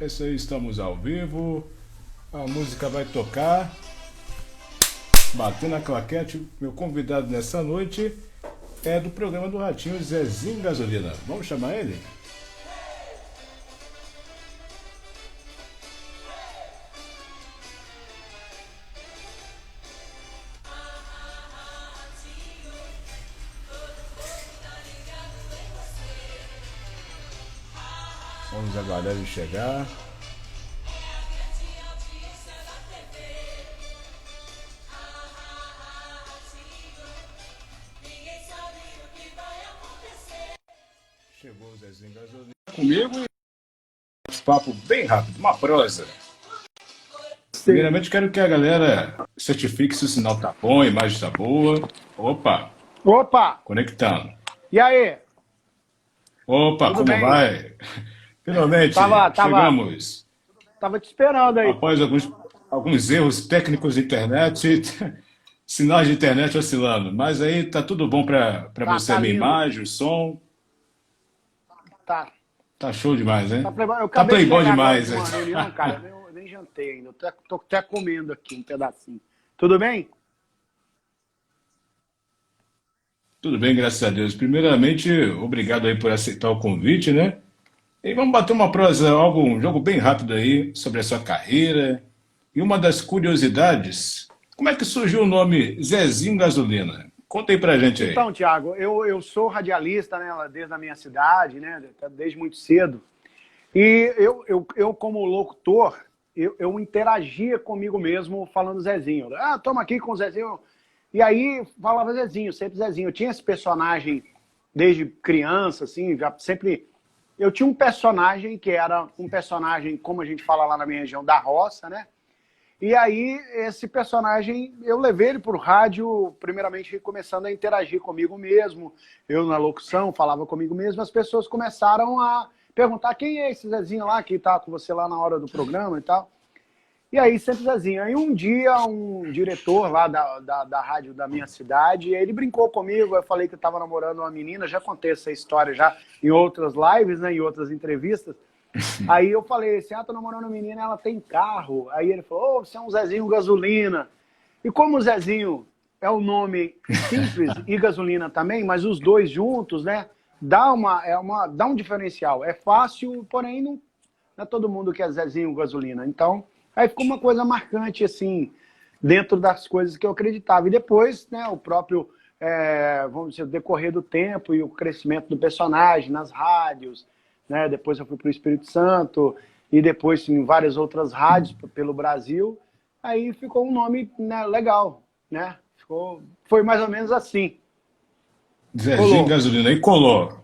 É isso aí, estamos ao vivo. A música vai tocar. Batendo a claquete. Meu convidado nessa noite é do programa do Ratinho, Zezinho Gasolina. Vamos chamar ele? Vamos aguardar ele chegar. Chegou o Zezinho Gasolina comigo e papo bem rápido, uma prosa. Primeiramente, quero que a galera certifique se o sinal tá bom, a imagem tá boa. Opa, Opa! conectando. E aí? Opa, Tudo como bem? vai? Finalmente, Tava, tava, chegamos. tava te esperando aí. Após alguns erros técnicos de internet, sinais de internet oscilando. Mas aí tá tudo bom para você, Tá a minha lindo. imagem, o som. Tá. Tá show demais, Tá hein? playboy. Eu Tá acabei de playboy chegar agora demais, de hein? uma reunião, cara. Eu nem jantei ainda. Tô até comendo aqui um pedacinho. Tudo bem? Tudo bem, graças a Deus. Primeiramente, obrigado aí por aceitar o convite, né? E vamos bater uma prosa, um jogo bem rápido aí sobre a sua carreira. E uma das curiosidades, como é que surgiu o nome Zezinho Gasolina? Conta aí pra gente aí. Então, Thiago, eu sou radialista, né? Desde a minha cidade, né? Desde muito cedo. E eu como locutor, eu interagia comigo mesmo falando Zezinho. Ah, toma aqui com o Zezinho. E aí falava Zezinho, sempre Zezinho. Eu tinha esse personagem desde criança, assim, já sempre. Eu tinha um personagem que era um personagem, como a gente fala lá na minha região, da roça, né? E aí, esse personagem, eu levei ele para o rádio, primeiramente começando a interagir comigo mesmo. Eu, na locução, falava comigo mesmo. As pessoas começaram a perguntar quem é esse Zezinho lá, que tá com você lá na hora do programa e tal. E aí, sempre Zezinho. Aí, um dia, um diretor lá da rádio da minha cidade, ele brincou comigo. Eu falei que eu estava namorando uma menina. Já contei essa história já em outras lives, né, em outras entrevistas. Aí eu falei assim, tô namorando uma menina, ela tem carro. Aí ele falou, você é um Zezinho Gasolina. E como o Zezinho é o nome simples e gasolina também, mas os dois juntos, né, dá um diferencial. É fácil, porém não é todo mundo que é Zezinho Gasolina. Então, aí ficou uma coisa marcante, assim, dentro das coisas que eu acreditava. E depois, né, o próprio, vamos dizer, o decorrer do tempo e o crescimento do personagem nas rádios, né? Depois eu fui para o Espírito Santo e depois em várias outras rádios pelo Brasil. Aí ficou um nome, né, legal, né? Foi mais ou menos assim. Zezinho Colou. Gasolina, aí colou.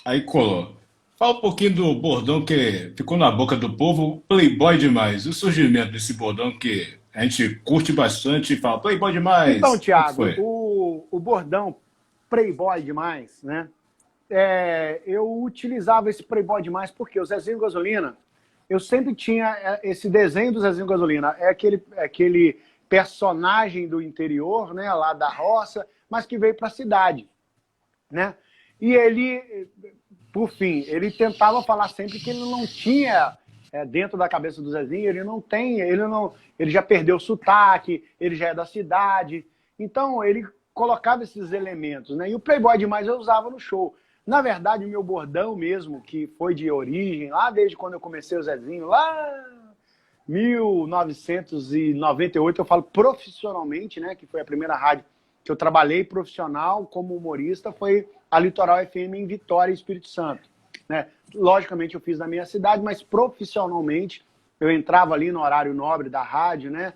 Aí colou. Fala um pouquinho do bordão que ficou na boca do povo, playboy demais. O surgimento desse bordão que a gente curte bastante e fala, playboy Então, demais. Como é que Thiago, foi? o bordão playboy demais, né? Eu utilizava esse playboy demais porque o Zezinho Gasolina, eu sempre tinha esse desenho do Zezinho Gasolina, aquele personagem do interior, né, lá da roça, mas que veio para a cidade, né? E ele, por fim, ele tentava falar sempre que ele não tinha, dentro da cabeça do Zezinho, ele já perdeu o sotaque, ele já é da cidade, então ele colocava esses elementos, né? E o Playboy demais eu usava no show. Na verdade, o meu bordão mesmo, que foi de origem, lá desde quando eu comecei o Zezinho, lá 1998, eu falo profissionalmente, né, que foi a primeira rádio que eu trabalhei profissional como humorista, foi a Litoral FM em Vitória, Espírito Santo, né? Logicamente eu fiz na minha cidade, mas profissionalmente eu entrava ali no horário nobre da rádio, né,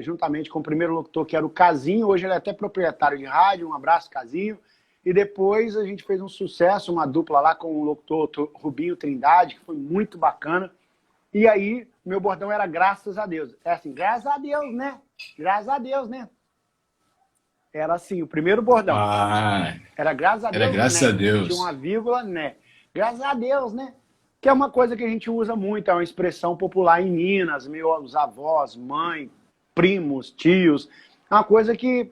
juntamente com o primeiro locutor, que era o Casinho, hoje ele é até proprietário de rádio, um abraço, Casinho. E depois a gente fez um sucesso, uma dupla lá com o locutor Rubinho Trindade, que foi muito bacana. E aí, meu bordão era graças a Deus. É assim, graças a Deus, né? Graças a Deus, né? Era assim, o primeiro bordão. Ah, Era graças a era Deus, graças a né? Tinha uma Deus. vírgula, né? Graças a Deus, né? Que é uma coisa que a gente usa muito, é uma expressão popular em Minas, meus avós, mãe, primos, tios. É uma coisa que,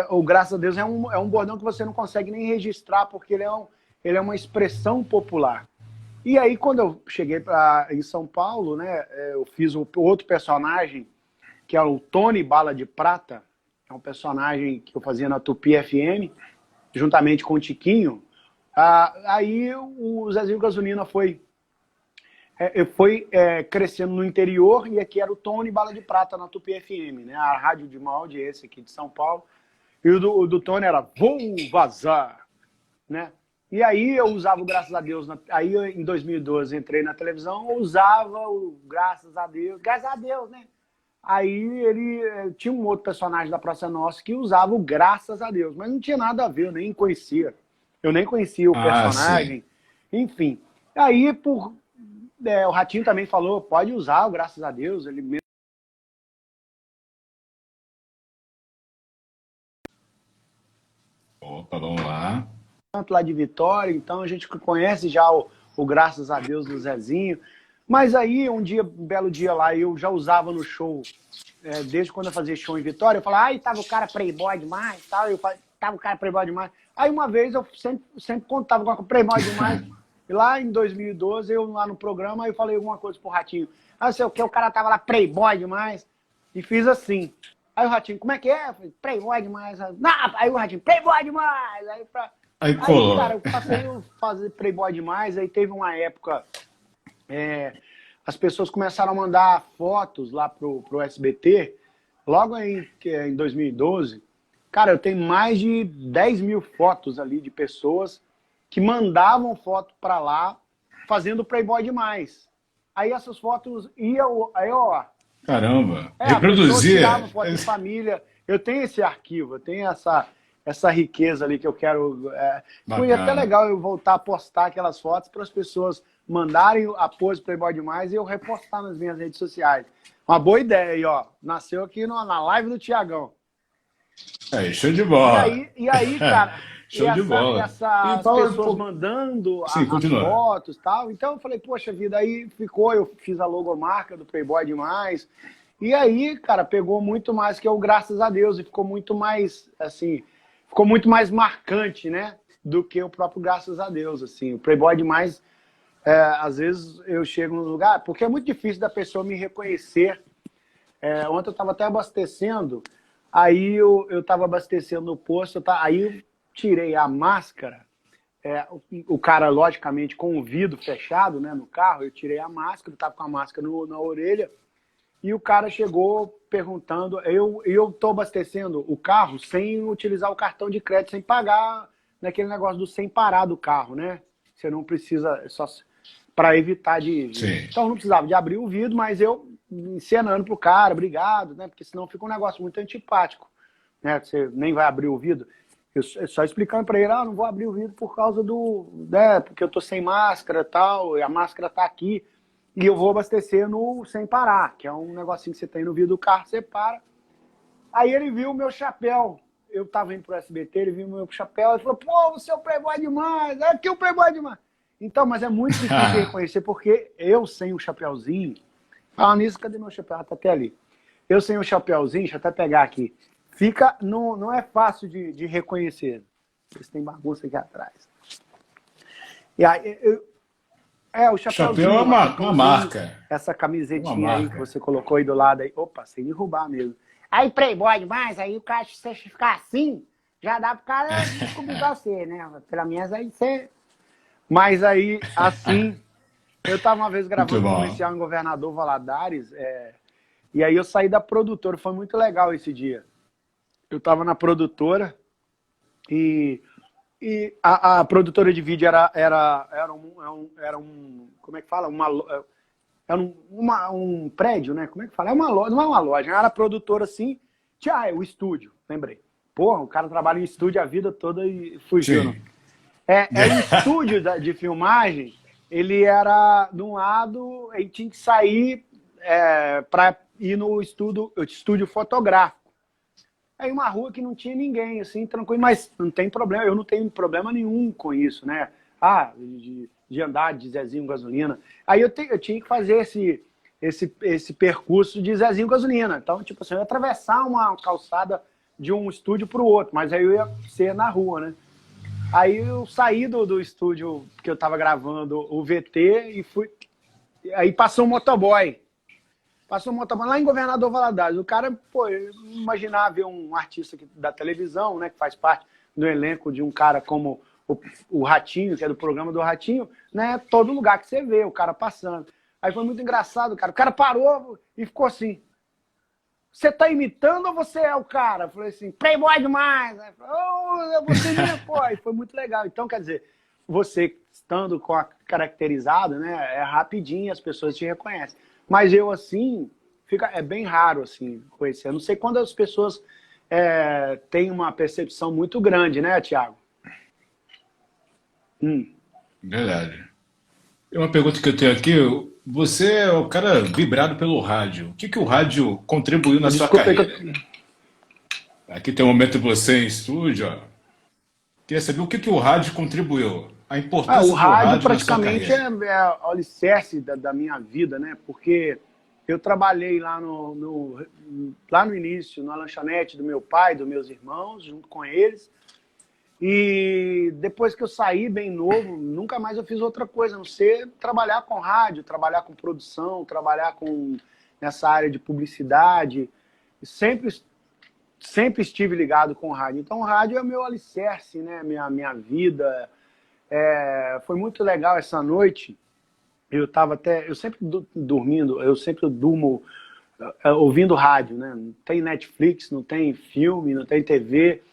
o graças a Deus, é um bordão que você não consegue nem registrar, porque ele é uma expressão popular. E aí, quando eu cheguei em São Paulo, né, eu fiz o outro personagem, que é o Tony Bala de Prata, é um personagem que eu fazia na Tupi FM, juntamente com o Tiquinho. Aí o Zezinho Gasolina foi crescendo no interior, e aqui era o Tony Bala de Prata na Tupi FM, né, a rádio de maior audiência aqui de São Paulo. E o do Tony era Vou Vazar, né? E aí eu usava o Graças a Deus. Aí em 2012 entrei na televisão, eu usava o Graças a Deus, né? Aí ele tinha um outro personagem da Praça Nossa que usava o Graças a Deus, mas não tinha nada a ver, eu nem conhecia. Eu nem conhecia o Ah, sim. personagem, enfim. Aí o Ratinho também falou, pode usar o Graças a Deus, ele mesmo. Opa, vamos lá. Lá de Vitória, então a gente conhece já o Graças a Deus do Zezinho. Mas aí, um belo dia lá, eu já usava no show, desde quando eu fazia show em Vitória, eu falava, ai, tava o cara playboy demais, tal, tava o cara playboy demais. Aí uma vez eu sempre contava com o playboy demais, e lá em 2012, eu lá no programa, eu falei alguma coisa pro Ratinho, sei o que, o cara tava lá playboy demais, e fiz assim. Aí o Ratinho, como é que é? Eu falei, playboy demais. Aí o Ratinho, playboy demais! Aí Aí, colou. cara, eu passei a fazer playboy demais, aí teve uma época, as pessoas começaram a mandar fotos lá pro SBT, logo em 2012, cara, eu tenho mais de 10 mil fotos ali de pessoas que mandavam foto pra lá, fazendo playboy demais. Aí essas fotos iam, aí ó, Caramba. a pessoa tirava Reproduzia. foto de família. Eu tenho esse arquivo, eu tenho essa riqueza ali que eu quero. Foi até Bacana. legal eu voltar a postar aquelas fotos para as pessoas mandarem a pose Playboy Demais e eu repostar nas minhas redes sociais. Uma boa ideia aí, ó. Nasceu aqui na live do Tiagão. Aí, show de bola. E aí, cara, Show de bola. E essas fala um pessoas pouco. mandando Sim, as continua. fotos e tal. Então eu falei, poxa vida, aí ficou, eu fiz a logomarca do Playboy Demais. E aí, cara, pegou muito mais que o Graças a Deus e ficou muito mais, assim, ficou muito mais marcante, né? Do que o próprio Graças a Deus, assim. O Playboy Demais, às vezes eu chego num lugar, porque é muito difícil da pessoa me reconhecer. Ontem eu estava até abastecendo, aí eu estava abastecendo no posto, aí eu tirei a máscara, o cara, logicamente, com o vidro fechado, né, no carro, eu tirei a máscara, estava com a máscara na orelha, e o cara chegou perguntando, eu estou abastecendo o carro sem utilizar o cartão de crédito, sem pagar naquele negócio do sem parar do carro, né? Você não precisa, só para evitar Sim. Então não precisava de abrir o vidro, mas eu encenando pro cara, obrigado, né? Porque senão fica um negócio muito antipático, né? Você nem vai abrir o vidro. Eu só explicando para ele, não vou abrir o vidro por causa porque eu tô sem máscara e tal, e a máscara tá aqui. E eu vou abastecer no sem parar, que é um negocinho que você tem no vidro do carro, você para. Aí ele viu o meu chapéu. Eu tava indo pro SBT, ele viu o meu chapéu e falou, pô, você é o Playboy demais, é aqui o Playboy demais. Então, mas é muito difícil de reconhecer, porque eu sem o chapéuzinho... Falando nisso, cadê meu chapéu? Tá até ali. Eu sem o chapéuzinho, deixa eu até pegar aqui. Não é fácil de reconhecer. Eles têm bagunça aqui atrás. E aí, o chapéuzinho. Chapéu é uma marca. Essa camisetinha Uma aí marca. que você colocou aí do lado aí. Opa, sem derrubar mesmo. Aí, Playboy demais, aí o cara, se você ficar assim, já dá pro cara descobrir você, né? Pelo menos aí você... Mas aí, assim... Eu estava uma vez gravando um comercial em Governador Valadares, e aí eu saí da produtora, foi muito legal esse dia. Eu estava na produtora e a produtora de vídeo era um como é que fala? Era um prédio, né? Como é que fala? É uma loja, não é uma loja, era produtora assim, o estúdio, lembrei. Porra, o cara trabalha em estúdio a vida toda e fugiu. Sim. O estúdio de filmagem. Ele era, de um lado, ele tinha que sair para ir no estúdio fotográfico. Aí uma rua que não tinha ninguém, assim, tranquilo, mas não tem problema, eu não tenho problema nenhum com isso, né? De andar de Zezinho Gasolina. Aí eu tinha que fazer esse percurso de Zezinho Gasolina. Então, tipo assim, eu ia atravessar uma calçada de um estúdio para o outro, mas aí eu ia ser na rua, né? Aí eu saí do estúdio que eu estava gravando o VT e fui. Aí passou um motoboy. Passou um motoboy lá em Governador Valadares. O cara, pô, eu imaginava ver um artista da televisão, né, que faz parte do elenco de um cara como o Ratinho, que é do programa do Ratinho, né? Todo lugar que você vê, o cara passando. Aí foi muito engraçado, cara. O cara parou e ficou assim. Você tá imitando ou você é o cara? Eu falei assim, playboy demais. Aí, oh, você mesmo, pô. E foi muito legal. Então, quer dizer, você estando com a caracterizado, né? É rapidinho, as pessoas te reconhecem. Mas eu, assim, é bem raro, assim, conhecer. Eu não sei quando as pessoas têm uma percepção muito grande, né, Thiago? Verdade. E uma pergunta que eu tenho aqui, você é o cara vibrado pelo rádio. O que que o rádio contribuiu na sua Desculpa aí que carreira? eu... Aqui tem um momento de você em estúdio, ó. Queria saber o que que o rádio contribuiu, a O importância do rádio rádio na sua praticamente carreira. é o alicerce da minha vida, né? Porque eu trabalhei lá no início, na lanchonete do meu pai, dos meus irmãos, junto com eles. E depois que eu saí bem novo, nunca mais eu fiz outra coisa, a não ser trabalhar com rádio, trabalhar com produção, trabalhar nessa área de publicidade. Sempre, sempre estive ligado com o rádio. Então o rádio é o meu alicerce, né? Minha vida. Foi muito legal essa noite. Eu sempre dormindo, eu sempre durmo ouvindo rádio, né? Não tem Netflix, não tem filme, não tem TV.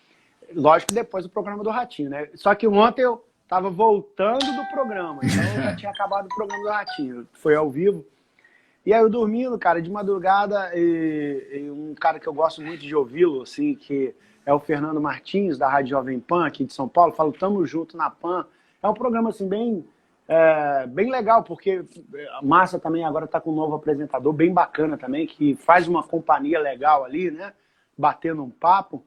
Lógico que depois do programa do Ratinho, né? Só que ontem eu estava voltando do programa, então eu já tinha acabado o programa do Ratinho. Foi ao vivo. E aí eu dormindo, cara, de madrugada, e um cara que eu gosto muito de ouvi-lo, assim, que é o Fernando Martins, da Rádio Jovem Pan, aqui de São Paulo, fala Tamo Junto na Pan. É um programa, assim, bem legal, porque a Márcia também agora está com um novo apresentador, bem bacana também, que faz uma companhia legal ali, né? Batendo um papo.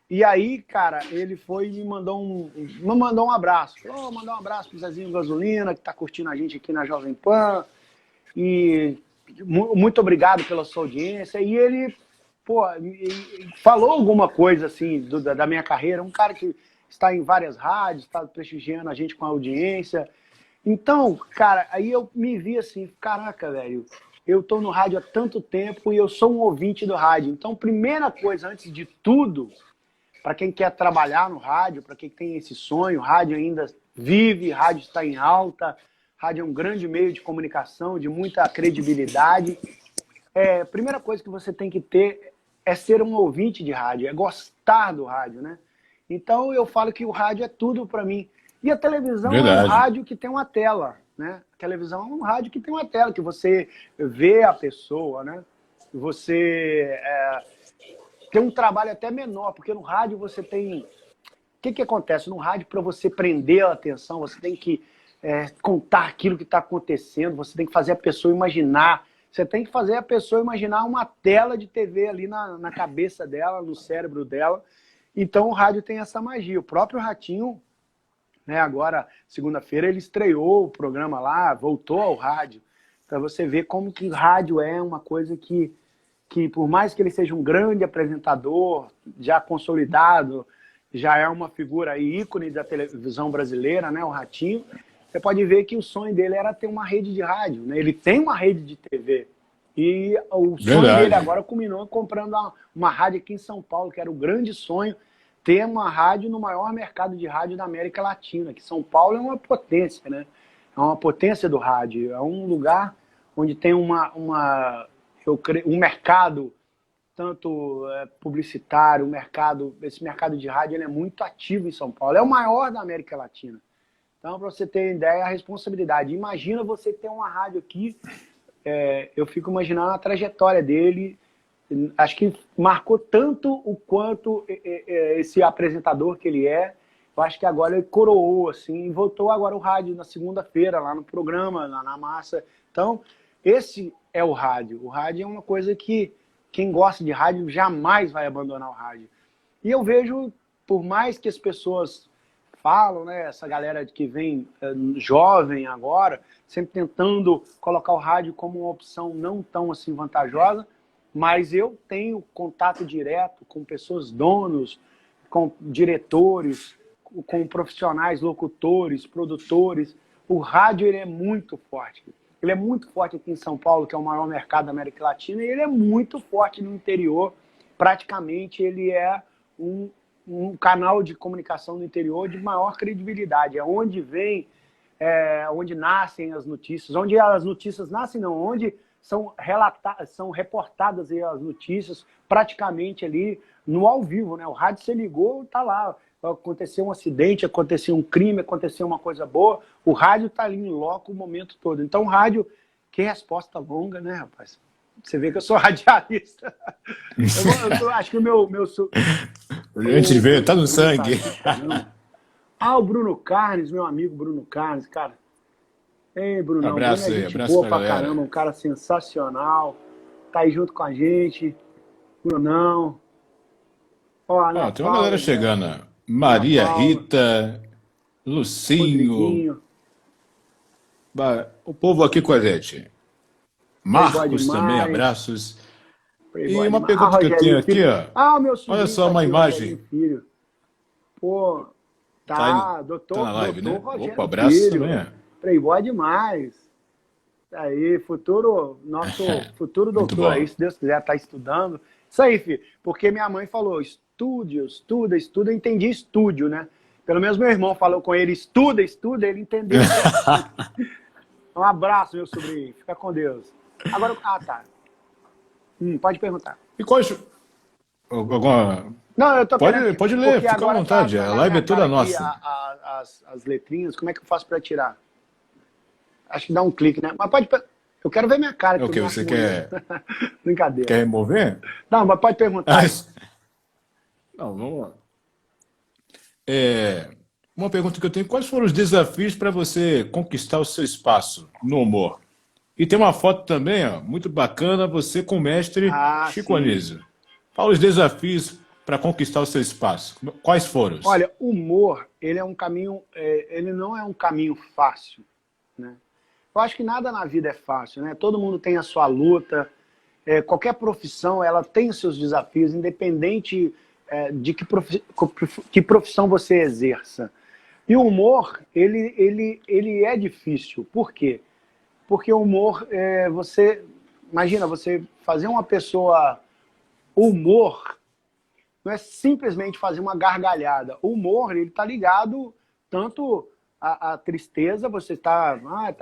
E aí, cara, ele foi e me mandou um abraço. Falou, mandar um abraço pro Zezinho Gasolina, que tá curtindo a gente aqui na Jovem Pan. E muito obrigado pela sua audiência. E ele, pô, falou alguma coisa, assim, da minha carreira. Um cara que está em várias rádios, está prestigiando a gente com a audiência. Então, cara, aí eu me vi assim, caraca, velho, eu tô no rádio há tanto tempo e eu sou um ouvinte do rádio. Então, primeira coisa, antes de tudo, para quem quer trabalhar no rádio, para quem tem esse sonho, rádio ainda vive, rádio está em alta, rádio é um grande meio de comunicação, de muita credibilidade. A primeira coisa que você tem que ter é ser um ouvinte de rádio, é gostar do rádio, né? Então eu falo que o rádio é tudo para mim. E a televisão é um Verdade. rádio que tem uma tela, né? A televisão é um rádio que tem uma tela, que você vê a pessoa, né? Você tem um trabalho até menor, porque no rádio você tem... O que acontece? No rádio, para você prender a atenção, você tem que contar aquilo que está acontecendo, você tem que fazer a pessoa imaginar, você tem que fazer a pessoa imaginar uma tela de TV ali na cabeça dela, no cérebro dela. Então o rádio tem essa magia. O próprio Ratinho, né, agora, segunda-feira, ele estreou o programa lá, voltou ao rádio, para você ver como que rádio é uma coisa que por mais que ele seja um grande apresentador, já consolidado, já é uma figura aí, ícone da televisão brasileira, né, o Ratinho, você pode ver que o sonho dele era ter uma rede de rádio, né? Ele tem uma rede de TV. E o sonho dele Verdade. agora culminou comprando uma rádio aqui em São Paulo, que era o grande sonho, ter uma rádio no maior mercado de rádio da América Latina, que São Paulo é uma potência, né? É uma potência do rádio, é um lugar onde tem um mercado tanto publicitário, esse mercado de rádio ele é muito ativo em São Paulo, é o maior da América Latina. Então, para você ter ideia, a responsabilidade. Imagina você ter uma rádio aqui, eu fico imaginando a trajetória dele, acho que marcou tanto o quanto esse apresentador que ele é. Eu acho que agora ele coroou, assim, e voltou agora o rádio na segunda-feira, lá no programa, lá na massa. Então, esse é o rádio. O rádio é uma coisa que quem gosta de rádio jamais vai abandonar o rádio. E eu vejo, por mais que as pessoas falam, né, essa galera que vem jovem agora, sempre tentando colocar o rádio como uma opção não tão assim vantajosa, mas eu tenho contato direto com pessoas donos, com diretores, com profissionais, locutores, produtores. O rádio ele é muito forte. Ele é muito forte aqui em São Paulo, que é o maior mercado da América Latina, e ele é muito forte no interior. Praticamente ele é um canal de comunicação no interior de maior credibilidade. É onde vem, onde nascem as notícias, onde as notícias nascem, não, onde são reportadas as notícias praticamente ali no ao vivo, né? O rádio você ligou, tá lá. Aconteceu um acidente, aconteceu um crime, aconteceu uma coisa boa, o rádio tá ali em loco o momento todo. Então, o rádio, que resposta longa, né, rapaz? Você vê que eu sou radialista. Acho que A gente vê, tá no Bruno tá sangue. aqui, caramba. O Bruno Carnes, meu amigo Bruno Carnes, cara. Ei, Brunão, Bruno Abraço é aí, gente abraço boa pra pra galera. caramba, um cara sensacional. Tá aí junto com a gente. Brunão. Ó, Ana Ó, tem uma galera Paula, chegando. Ó. Ana Maria Paula, Rita, Lucinho, Rodriguinho, o povo aqui com a gente. Playboy Marcos também, demais, abraços. E Playboy uma demais. pergunta que eu tenho Rogerinho aqui, Filho. ó. O meu Olha sobrinho só tá uma aqui, o Rogerinho imagem. Filho. Pô, Tá aí, tá, tá na live, doutor né? Opa, Rogério abraço também, Filho. ó. Playboy demais. Tá aí, nosso futuro Muito doutor aí, bom. se Deus quiser, tá estudando. Isso aí, filho, porque minha mãe falou, estuda, eu entendi estúdio, né? Pelo menos meu irmão falou com ele, estuda, ele entendeu certinho. Um abraço, meu sobrinho, fica com Deus. Agora, tá, pode perguntar. E quais. Alguma. Não, eu tô querendo, Pode ler, porque fica à agora vontade. tá A na live minha é cara toda aqui nossa. as letrinhas, como é que eu faço para tirar? Acho que dá um clique, né? Mas eu quero ver minha cara, É o que eu que? não acho Você bonito. quer Brincadeira. remover? Não, mas pode perguntar Ah, aí. não, vamos lá. É, uma pergunta que eu tenho: quais foram os desafios para você conquistar o seu espaço no humor? E tem uma foto também, ó, muito bacana, você com o mestre Ah, Chico sim. Anísio. Fala os desafios para conquistar o seu espaço. Quais foram? Olha, o humor, ele é um caminho, ele não é um caminho fácil, né? Eu acho que nada na vida é fácil, né? Todo mundo tem a sua luta, qualquer profissão, ela tem os seus desafios, independente de que profissão você exerça. E o humor, ele é difícil. Por quê? Porque o humor, imagina, você fazer uma pessoa humor, não é simplesmente fazer uma gargalhada. O humor, ele está ligado tanto à tristeza, você tá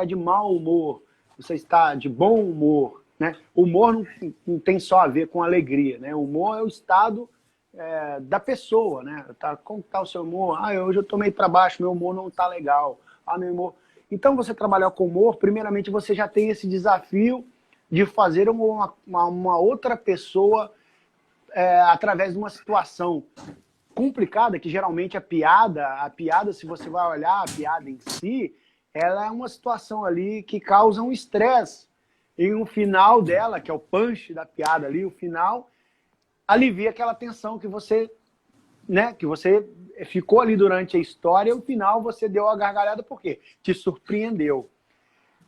de mau humor, você está de bom humor, né? O humor não tem só a ver com alegria, né? O humor é o estado da pessoa, né? Como está o seu humor? Hoje eu tô meio para baixo, meu humor não está legal. Meu humor... Então, você trabalhar com humor, primeiramente você já tem esse desafio de fazer uma outra pessoa através de uma situação complicada, que geralmente a piada, se você vai olhar a piada em si, ela é uma situação ali que causa um estresse. E o final dela, que é o punch da piada ali, o final alivia aquela tensão que você, né, que você ficou ali durante a história, e o final você deu a gargalhada porque te surpreendeu.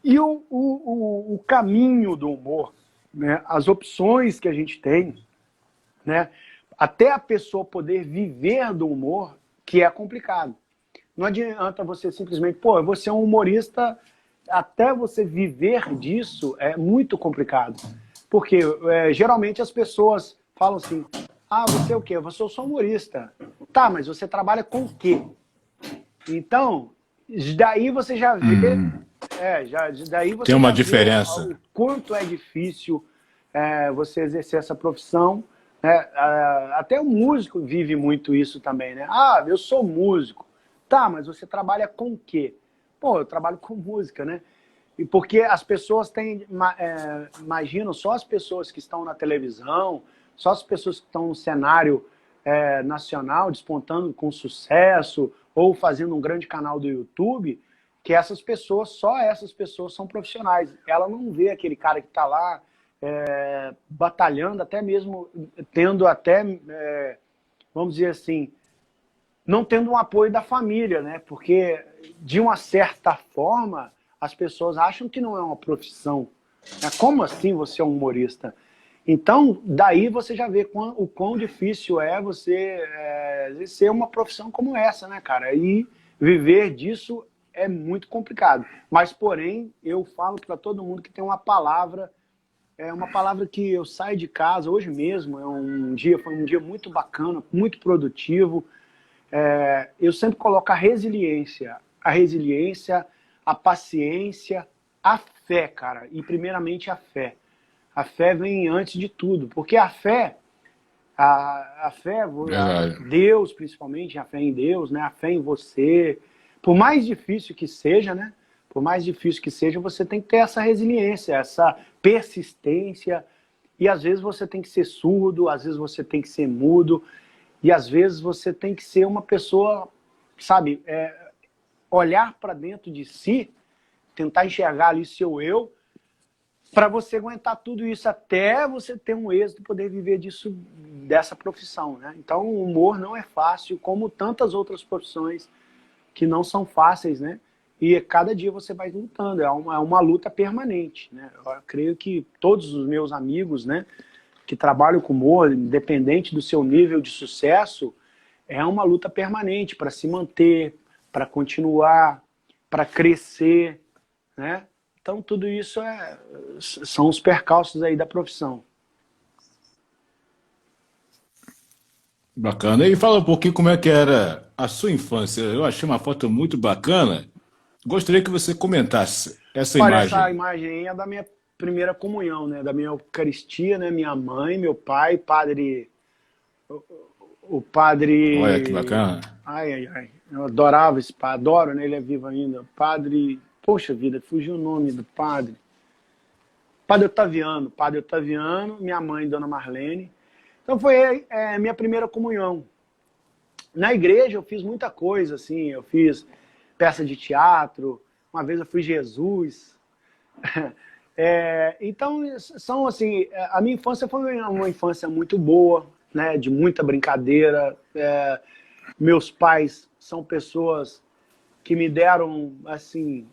E o caminho do humor, né, as opções que a gente tem, né, até a pessoa poder viver do humor, que é complicado. Não adianta você simplesmente, eu vou ser um humorista, até você viver disso é muito complicado. Porque geralmente as pessoas falam assim, você é o quê? Eu sou só humorista. Tá, mas você trabalha com o quê? Então, daí você já vê, daí você Tem uma já vê diferença. o quanto é difícil você exercer essa profissão. Até o músico vive muito isso também, né? Eu sou músico. Tá, mas você trabalha com o quê? Eu trabalho com música, né? E porque as pessoas imaginam só as pessoas que estão na televisão, só as pessoas que estão no cenário nacional, despontando com sucesso, ou fazendo um grande canal do YouTube, que só essas pessoas são profissionais. Ela não vê aquele cara que está lá batalhando, até mesmo tendo vamos dizer assim, não tendo um apoio da família, né? Porque, de uma certa forma, as pessoas acham que não é uma profissão. Como assim você é um humorista? Então, daí você já vê o quão difícil é você exercer uma profissão como essa, né, cara? E viver disso é muito complicado. Mas, porém, eu falo para todo mundo que tem uma palavra que eu saio de casa hoje mesmo, foi um dia muito bacana, muito produtivo. Eu sempre coloco a resiliência, a paciência, a fé, cara, e primeiramente a fé. A fé vem antes de tudo, porque Verdade. Deus principalmente, a fé em Deus, né? A fé em você, por mais difícil que seja, né? Por mais difícil que seja, você tem que ter essa resiliência, essa persistência, e às vezes você tem que ser surdo, às vezes você tem que ser mudo, e às vezes você tem que ser uma pessoa, sabe, olhar para dentro de si, tentar enxergar ali seu eu, para você aguentar tudo isso até você ter um êxito e poder viver dessa profissão, né? Então, o humor não é fácil, como tantas outras profissões que não são fáceis, né? E cada dia você vai lutando, é uma luta permanente, né? Eu creio que todos os meus amigos, né, que trabalham com humor, independente do seu nível de sucesso, é uma luta permanente para se manter, para continuar, para crescer, né? Então, tudo isso são os percalços aí da profissão. Bacana. E fala um pouquinho como é que era a sua infância. Eu achei uma foto muito bacana. Gostaria que você comentasse essa Olha, essa imagem. imagem aí é da minha primeira comunhão, né? Da minha Eucaristia, né? Minha mãe, meu pai, o Olha que padre... bacana. Ai, ai, ai. Eu adorava esse padre, adoro, né? Ele é vivo ainda. Padre... Poxa vida, fugiu o nome do padre. Padre Otaviano, minha mãe, Dona Marlene. Então foi minha primeira comunhão. Na igreja eu fiz muita coisa, assim, eu fiz peça de teatro, uma vez eu fui Jesus. Então, são assim, a minha infância foi uma infância muito boa, né, de muita brincadeira. Meus pais são pessoas que me deram, assim,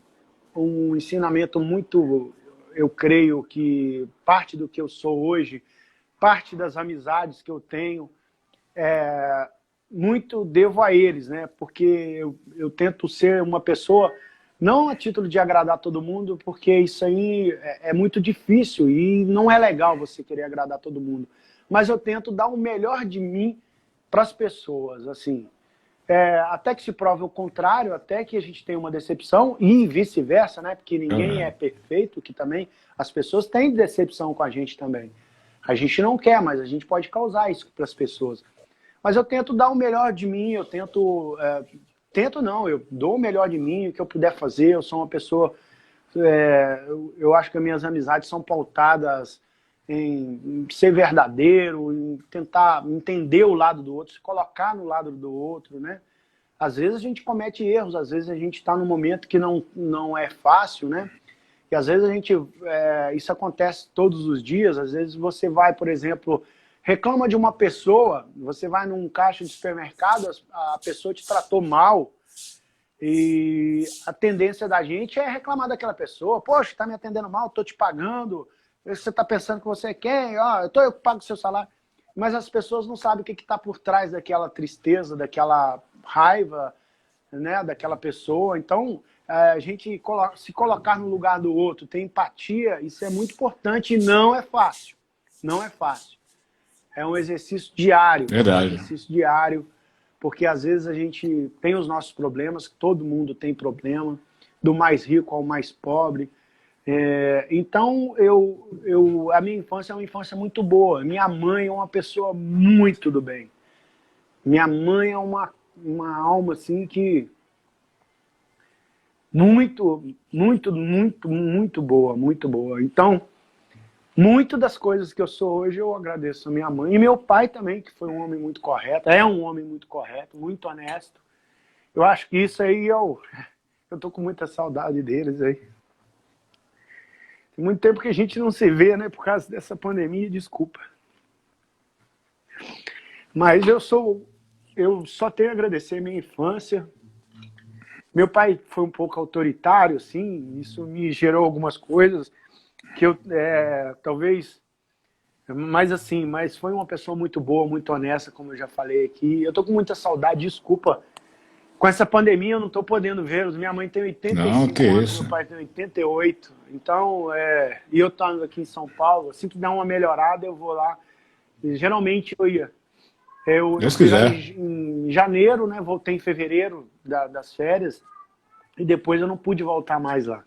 um ensinamento muito, eu creio que parte do que eu sou hoje, parte das amizades que eu tenho, muito devo a eles, né? Porque eu tento ser uma pessoa, não a título de agradar todo mundo, porque isso aí é muito difícil e não é legal você querer agradar todo mundo. Mas eu tento dar o melhor de mim para as pessoas, assim. Até que se prove o contrário, até que a gente tenha uma decepção e vice-versa, né? Porque ninguém é Aham. perfeito, que também as pessoas têm decepção com a gente também. A gente não quer, mas a gente pode causar isso para as pessoas. Mas eu tento dar o melhor de mim, eu tento... tento não, eu dou o melhor de mim, o que eu puder fazer. Eu sou uma pessoa... eu acho que as minhas amizades são pautadas em ser verdadeiro, em tentar entender o lado do outro, se colocar no lado do outro, né? Às vezes a gente comete erros, às vezes a gente está num momento que não é fácil, né? E às vezes isso acontece todos os dias. Às vezes você vai, por exemplo, reclama de uma pessoa, você vai num caixa de supermercado, a pessoa te tratou mal, e a tendência da gente é reclamar daquela pessoa. Poxa, está me atendendo mal, estou te pagando, você está pensando que você é quem? Eu pago o seu salário. Mas as pessoas não sabem o que está por trás daquela tristeza, daquela raiva, né, daquela pessoa. Então, a gente se colocar no lugar do outro, ter empatia, isso é muito importante e não é fácil. Não é fácil. É um Verdade. exercício diário, porque às vezes a gente tem os nossos problemas, todo mundo tem problema, do mais rico ao mais pobre. Então, a minha infância é uma infância muito boa. Minha mãe é uma pessoa muito do bem. Minha mãe é uma alma assim que muito, muito, muito, muito boa, muito boa. Então, muito das coisas que eu sou hoje eu agradeço a minha mãe. E meu pai também, que foi um homem muito correto, é um homem muito correto, muito honesto. Eu acho que isso aí eu tô com muita saudade deles aí. Tem muito tempo que a gente não se vê, né, por causa dessa pandemia, desculpa. Mas eu só tenho a agradecer a minha infância. Meu pai foi um pouco autoritário, assim, isso me gerou algumas coisas que eu talvez Mas assim, mas foi uma pessoa muito boa, muito honesta, como eu já falei aqui. Eu tô com muita saudade, desculpa. Com essa pandemia eu não tô podendo vê-los. Minha mãe tem Não, que 85 anos, meu isso. pai tem 88. Então, e eu tô aqui em São Paulo, assim que dá uma melhorada, eu vou lá. E, geralmente eu ia. Eu Deus fui lá quiser. em janeiro, né? Voltei em fevereiro das férias. E depois eu não pude voltar mais lá.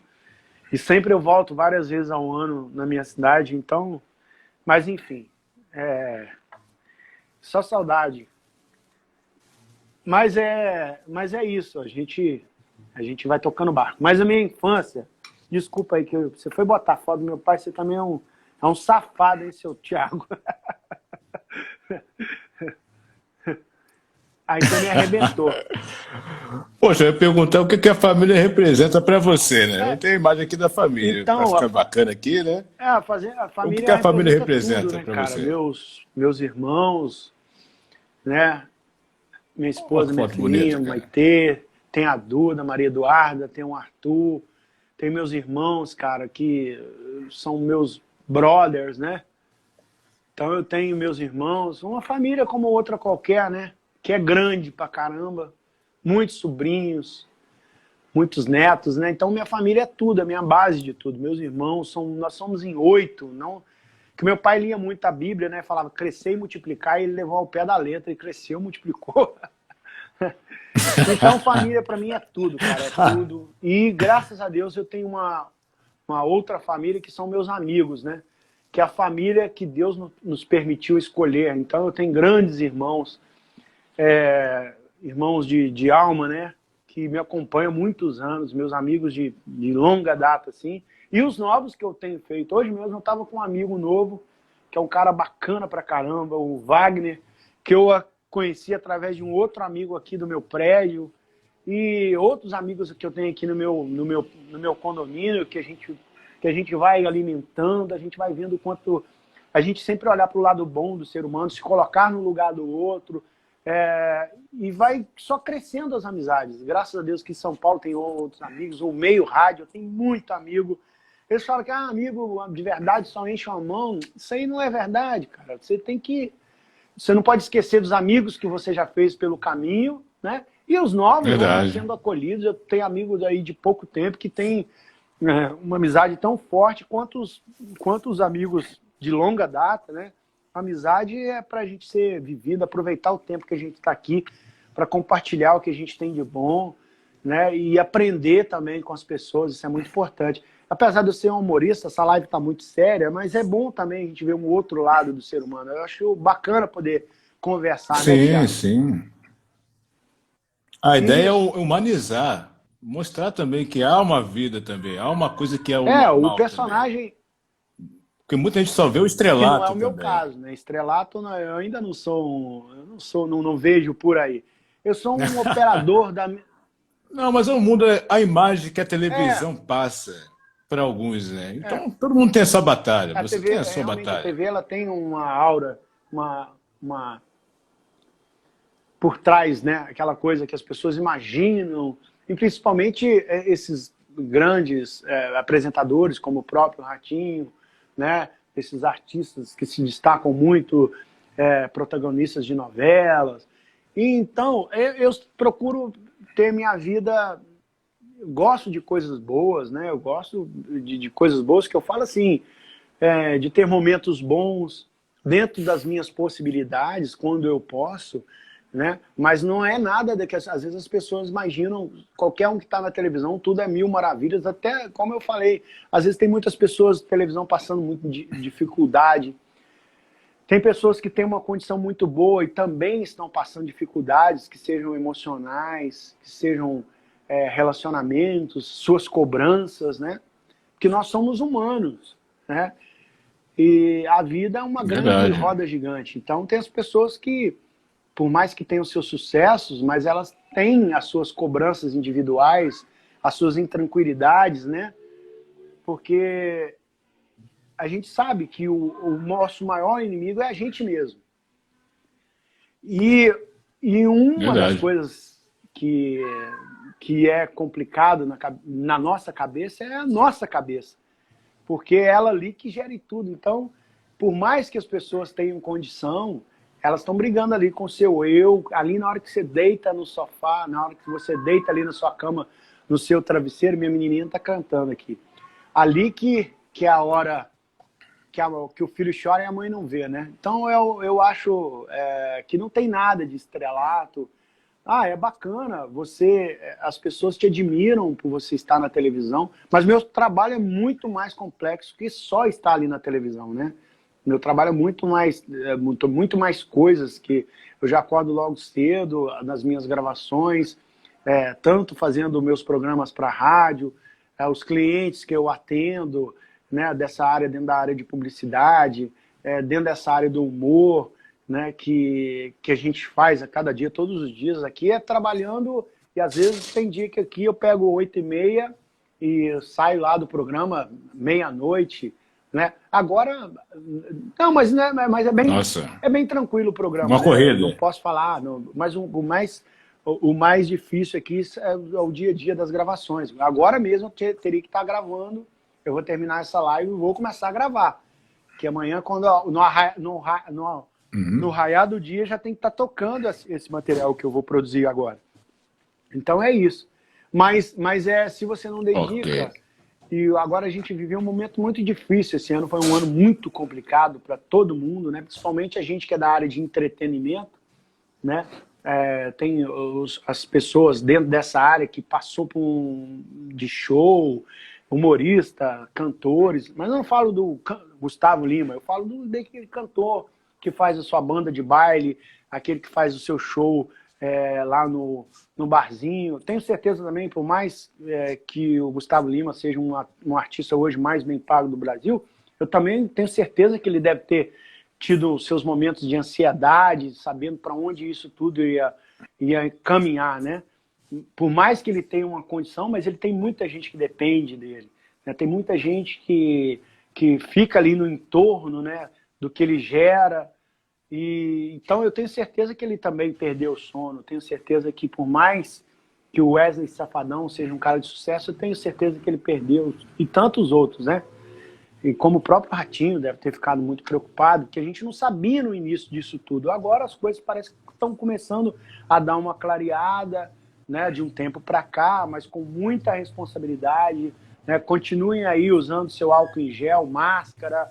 E sempre eu volto várias vezes ao ano na minha cidade, então. Mas enfim, só saudade. Mas é isso, a gente vai tocando barco. Mas a minha infância, desculpa aí que você foi botar foto do meu pai, você também é um safado, hein, seu Thiago? Aí você me arrebentou. Poxa, eu ia perguntar o que que a família representa para você, né? Eu É, tenho a imagem aqui da família, para então, ficar bacana aqui, né? a O que que família a família representa tudo, representa né, para cara? você? Meus irmãos, né? Minha Olha esposa, que minha foto filhinha, bonita, cara. Maitê, tem a Duda, Maria Eduarda, tem o Arthur, tem meus irmãos, cara, que são meus brothers, né? Então eu tenho meus irmãos, uma família como outra qualquer, né? Que é grande pra caramba, muitos sobrinhos, muitos netos, né? Então minha família é tudo, é a minha base de tudo. Meus irmãos, nós somos em 8, não... Que meu pai lia muito a Bíblia, né? Falava crescer e multiplicar, e ele levou ao pé da letra, e cresceu, multiplicou. Então, família para mim é tudo, cara, é tudo. E graças a Deus eu tenho uma outra família que são meus amigos, né? Que é a família que Deus nos permitiu escolher. Então, eu tenho grandes irmãos, irmãos de alma, né? Que me acompanham há muitos anos, meus amigos de longa data, assim. E os novos que eu tenho feito. Hoje mesmo eu estava com um amigo novo, que é um cara bacana pra caramba, o Wagner, que eu conheci através de um outro amigo aqui do meu prédio, e outros amigos que eu tenho aqui no meu condomínio, que a gente vai alimentando, a gente vai vendo o quanto a gente sempre olhar para o lado bom do ser humano, se colocar no lugar do outro, e vai só crescendo as amizades. Graças a Deus que em São Paulo tem outros amigos, o meio rádio, eu tenho muito amigo. Eles falam que amigo de verdade só enche uma mão. Isso aí não é verdade, cara. Você não pode esquecer dos amigos que você já fez pelo caminho, né? E os novos vão Verdade. sendo acolhidos. Eu tenho amigos aí de pouco tempo que têm uma amizade tão forte quanto os amigos de longa data, né? A amizade é para a gente ser vivida, aproveitar o tempo que a gente está aqui para compartilhar o que a gente tem de bom, né? E aprender também com as pessoas, isso é muito importante. Apesar de eu ser um humorista, essa live está muito séria, mas é bom também a gente ver um outro lado do ser humano. Eu acho bacana poder conversar, né, Sim, Thiago? sim. A ideia é Isso. humanizar, mostrar também que há uma vida também, há uma coisa que é o O normal também. personagem, Porque muita gente só vê o que não é estrelato o meu também. caso, né? Estrelato, eu ainda não sou, eu não vejo por aí. Eu sou um operador da. Não, mas o mundo é a imagem que a É, televisão passa para alguns, né? Então todo mundo tem a sua batalha, a você TV, tem a sua realmente a batalha. TV, ela tem uma aura, uma por trás, né? Aquela coisa que as pessoas imaginam, e principalmente esses grandes apresentadores, como o próprio Ratinho, né? Esses artistas que se destacam muito, protagonistas de novelas. E então, eu procuro ter minha vida. Eu gosto de coisas boas, né? Eu gosto de coisas boas que eu falo assim, de ter momentos bons dentro das minhas possibilidades, quando eu posso, né? Mas não é nada de que às vezes as pessoas imaginam, qualquer um que está na televisão, tudo é mil maravilhas, até como eu falei, às vezes tem muitas pessoas na televisão passando muito dificuldade, tem pessoas que têm uma condição muito boa e também estão passando dificuldades, que sejam emocionais, que sejam relacionamentos, suas cobranças, né? Porque nós somos humanos, né? E a vida é uma grande Verdade. roda gigante. Então tem as pessoas que, por mais que tenham seus sucessos, mas elas têm as suas cobranças individuais, as suas intranquilidades, né? Porque a gente sabe que o nosso maior inimigo é a gente mesmo. E, e uma das Verdade. coisas que é complicado na nossa cabeça é a nossa cabeça. Porque é ela ali que gere tudo. Então, por mais que as pessoas tenham condição, elas estão brigando ali com o seu eu, ali na hora que você deita no sofá, na hora que você deita ali na sua cama, no seu travesseiro, minha menininha está cantando aqui. Ali que é a hora que o filho chora e a mãe não vê, né? Então eu acho que não tem nada de estrelato. É bacana, as pessoas te admiram por você estar na televisão, mas meu trabalho é muito mais complexo que só estar ali na televisão, né? Meu trabalho é muito mais coisas, que eu já acordo logo cedo nas minhas gravações, tanto fazendo meus programas para rádio, os clientes que eu atendo, né, dessa área, dentro da área de publicidade, dentro dessa área do humor, né, que a gente faz a cada dia, todos os dias aqui, trabalhando, e às vezes tem dia que aqui eu pego 8h30 e saio lá do programa meia-noite, né? Agora, não, mas, né, mas Nossa, é bem tranquilo o programa, uma né? Não corrida. posso falar, não, mas o mais difícil aqui é o dia a dia das gravações. Agora mesmo eu teria que estar gravando, eu vou terminar essa live e vou começar a gravar. Que amanhã, quando no raiar do dia, já tem que estar tocando esse material que eu vou produzir agora. Então é isso. Mas se você não Ok. dedica... E agora a gente viveu um momento muito difícil. Esse ano foi um ano muito complicado para todo mundo, né? Principalmente a gente que é da área de entretenimento, né? Tem as pessoas dentro dessa área que passou de show, humorista, cantores, mas eu não falo do Gustavo Lima, eu falo daquele cantor que faz a sua banda de baile, aquele que faz o seu show lá no barzinho. Tenho certeza também, por mais que o Gustavo Lima seja um artista hoje mais bem pago do Brasil, eu também tenho certeza que ele deve ter tido seus momentos de ansiedade, sabendo para onde isso tudo ia caminhar, né? Por mais que ele tenha uma condição, mas ele tem muita gente que depende dele, né? Tem muita gente que fica ali no entorno, né, do que ele gera. Então eu tenho certeza que ele também perdeu o sono. Tenho certeza que, por mais que o Wesley Safadão seja um cara de sucesso, eu tenho certeza que ele perdeu, e tantos outros, né? E como o próprio Ratinho deve ter ficado muito preocupado, que a gente não sabia no início disso tudo. Agora as coisas parecem que estão começando a dar uma clareada, né, de um tempo para cá, mas com muita responsabilidade, né? Continuem aí usando seu álcool em gel, máscara,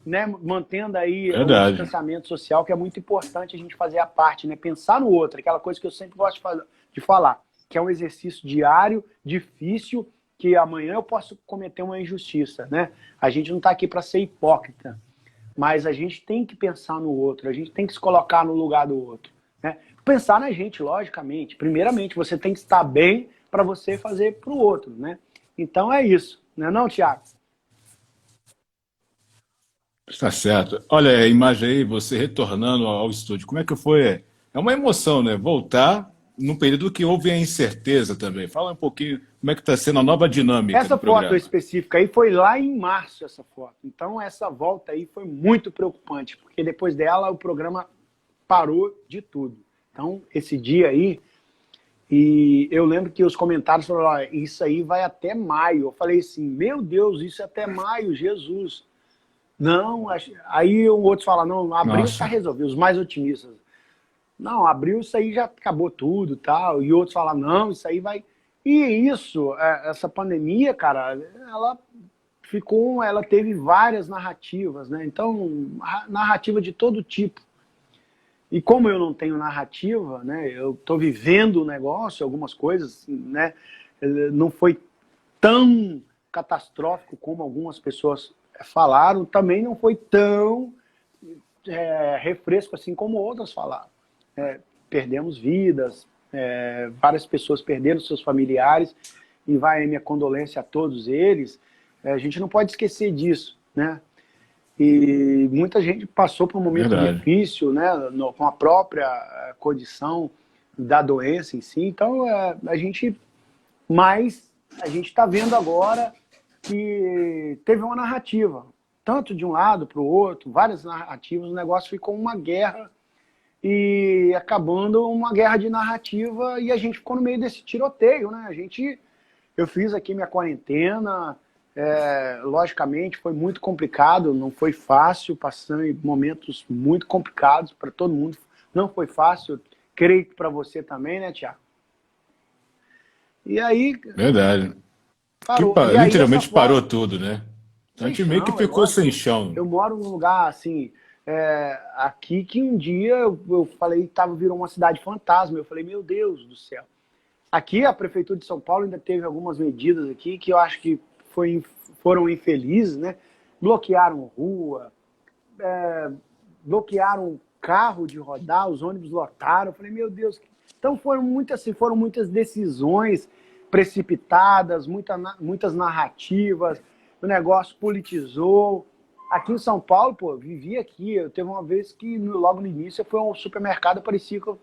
né, mantendo aí o Verdade. distanciamento social, que é muito importante a gente fazer a parte, né, pensar no outro, aquela coisa que eu sempre gosto de falar, que é um exercício diário, difícil, que amanhã eu posso cometer uma injustiça, né? A gente não está aqui para ser hipócrita, mas a gente tem que pensar no outro, a gente tem que se colocar no lugar do outro, né? Pensar na gente, logicamente. Primeiramente, você tem que estar bem para você fazer para o outro, né? Então é isso, não é não, Thiago? Está certo. Olha a imagem aí, você retornando ao estúdio. Como é que foi? É uma emoção, né? Voltar num período que houve a incerteza também. Fala um pouquinho como é que está sendo a nova dinâmica Essa do foto programa. específica aí foi lá em março, essa foto. Então essa volta aí foi muito preocupante, porque depois dela o programa parou de tudo. Então esse dia aí, e eu lembro que os comentários falaram, isso aí vai até maio. Eu falei assim, meu Deus, isso é até maio, Jesus. Não, aí o outro fala, não, abril está Nossa, resolvido, os mais otimistas. Não, abril isso aí já acabou tudo, tal. E outros falam, não, isso aí vai... E isso, essa pandemia, cara, ela teve várias narrativas, né? Então, narrativa de todo tipo. E como eu não tenho narrativa, né? Eu estou vivendo o negócio, algumas coisas, né? Não foi tão catastrófico como algumas pessoas falaram, também não foi tão refresco assim como outras falaram. Perdemos vidas, várias pessoas perderam seus familiares, e vai a minha condolência a todos eles. A gente não pode esquecer disso, né? E muita gente passou por um momento verdade. difícil, né, com a própria condição da doença em si. Então, mas a gente está vendo agora que teve uma narrativa, tanto de um lado para o outro, várias narrativas, o negócio ficou uma guerra, e acabando uma guerra de narrativa, e a gente ficou no meio desse tiroteio, né? Eu fiz aqui minha quarentena, Logicamente, foi muito complicado, não foi fácil, passando em momentos muito complicados para todo mundo. Não foi fácil, creio que para você também, né, Tiago? E aí, Verdade. parou. E aí, essa Literalmente parou foto, tudo, né? Então a sem gente meio que chão, é ficou sem lógico. chão. Eu moro num lugar, assim, aqui que um dia eu falei, virou uma cidade fantasma. Eu falei, meu Deus do céu. Aqui, a Prefeitura de São Paulo ainda teve algumas medidas aqui que eu acho que foram infelizes, né? Bloquearam rua, bloquearam carro de rodar, os ônibus lotaram. Eu falei, meu Deus. Então foram muitas decisões precipitadas, muitas narrativas, o negócio politizou. Aqui em São Paulo, pô, vivi aqui. Eu teve uma vez que logo no início foi um supermercado, parecia que eu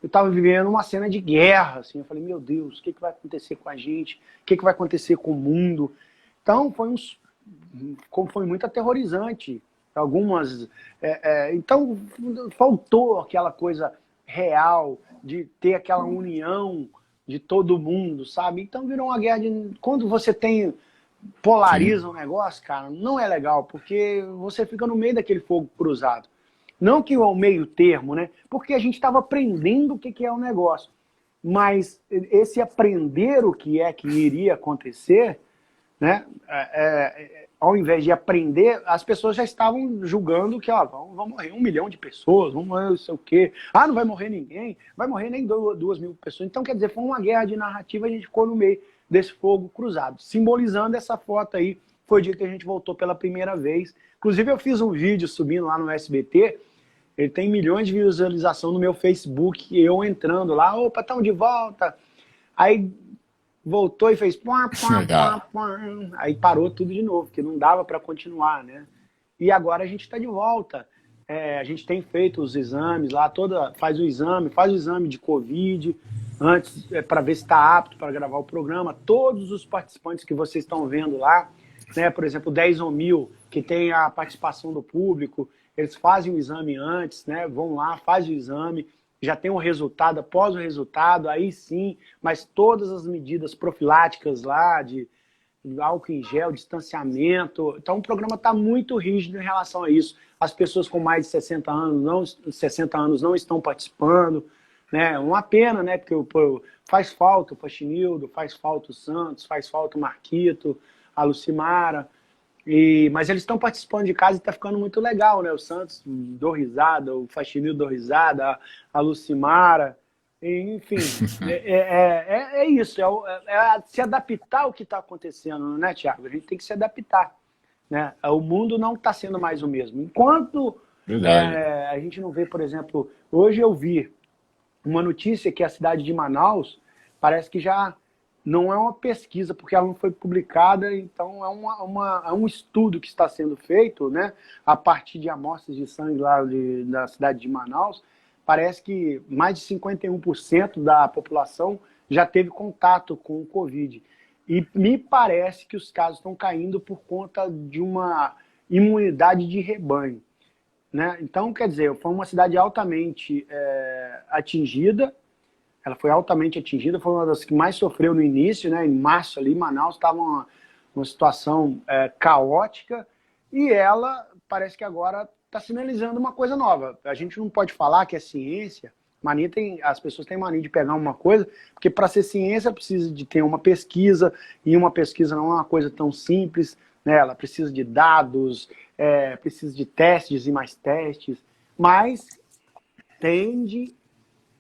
estava vivendo uma cena de guerra, assim. Eu falei, meu Deus, o que vai acontecer com a gente? O que vai acontecer com o mundo? Então, foi muito aterrorizante. Então, faltou aquela coisa real de ter aquela união de todo mundo, sabe? Então, virou uma guerra de... Quando você Sim. polariza um negócio, cara, não é legal, porque você fica no meio daquele fogo cruzado. Não que o meio termo, né? Porque a gente estava aprendendo o que é o negócio. Mas esse aprender o que é que iria acontecer, né? Ao invés de aprender, as pessoas já estavam julgando que vão morrer 1 milhão de pessoas, vão morrer não sei o quê. Não vai morrer ninguém, vai morrer nem 2 mil pessoas. Então, quer dizer, foi uma guerra de narrativa, a gente ficou no meio desse fogo cruzado. Simbolizando essa foto aí, foi o dia que a gente voltou pela primeira vez. Inclusive, eu fiz um vídeo subindo lá no SBT, ele tem milhões de visualização no meu Facebook, eu entrando lá, opa, estamos de volta. Aí voltou e fez pá, pá, pá, Legal. pá. Aí parou tudo de novo, porque não dava para continuar, né? E agora a gente está de volta. A gente tem feito os exames lá, faz o exame de Covid, antes, para ver se está apto para gravar o programa. Todos os participantes que vocês estão vendo lá, né, por exemplo, 10 ou 1000, que tem a participação do público, eles fazem o exame antes, né, vão lá, fazem o exame, já tem o resultado, após o resultado, aí sim, mas todas as medidas profiláticas lá, de álcool em gel, distanciamento. Então o programa está muito rígido em relação a isso. As pessoas com mais de 60 anos não estão participando, né? Uma pena, né? Porque faz falta o Faxinildo, faz falta o Santos, faz falta o Marquito, a Lucimara. Mas eles estão participando de casa e está ficando muito legal, né? O Santos deu risada, o Faxinildo deu risada, a Lucimara. Enfim, é isso, se adaptar ao que está acontecendo, né, Tiago? A gente tem que se adaptar, né? O mundo não está sendo mais o mesmo. Enquanto Verdade. a gente não vê, por exemplo, hoje eu vi uma notícia que a cidade de Manaus parece que já não é uma pesquisa, porque ela não foi publicada, então é um estudo que está sendo feito, né, a partir de amostras de sangue lá da cidade de Manaus. Parece que mais de 51% da população já teve contato com o Covid. E me parece que os casos estão caindo por conta de uma imunidade de rebanho, né? Então, quer dizer, foi uma cidade altamente atingida, ela foi altamente atingida, foi uma das que mais sofreu no início, né? Em março ali, Manaus estava uma situação caótica, e ela parece que agora está sinalizando uma coisa nova. A gente não pode falar que é ciência, as pessoas têm mania de pegar uma coisa, porque para ser ciência precisa de ter uma pesquisa, e uma pesquisa não é uma coisa tão simples, né? Ela precisa de dados, precisa de testes e mais testes, mas tende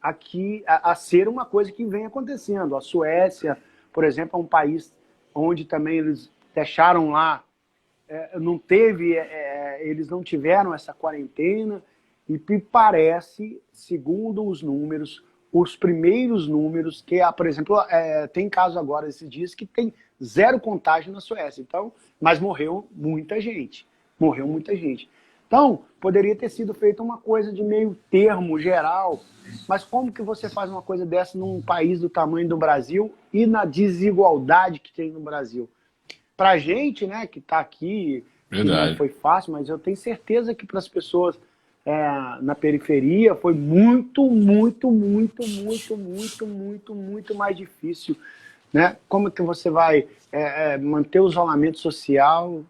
aqui a ser uma coisa que vem acontecendo. A Suécia, por exemplo, é um país onde também eles deixaram lá, eles não tiveram essa quarentena, e parece, segundo os números, os primeiros números, que, por exemplo, tem caso agora esses dias que tem 0 contágio na Suécia, então, mas morreu muita gente. Morreu muita gente. Então, poderia ter sido feita uma coisa de meio termo, geral, mas como que você faz uma coisa dessa num país do tamanho do Brasil e na desigualdade que tem no Brasil? Para a gente, né, que está aqui, que não Verdade. foi fácil, mas eu tenho certeza que para as pessoas na periferia foi muito, muito, muito, muito, muito, muito, muito mais difícil. né? Como que você vai manter o isolamento social?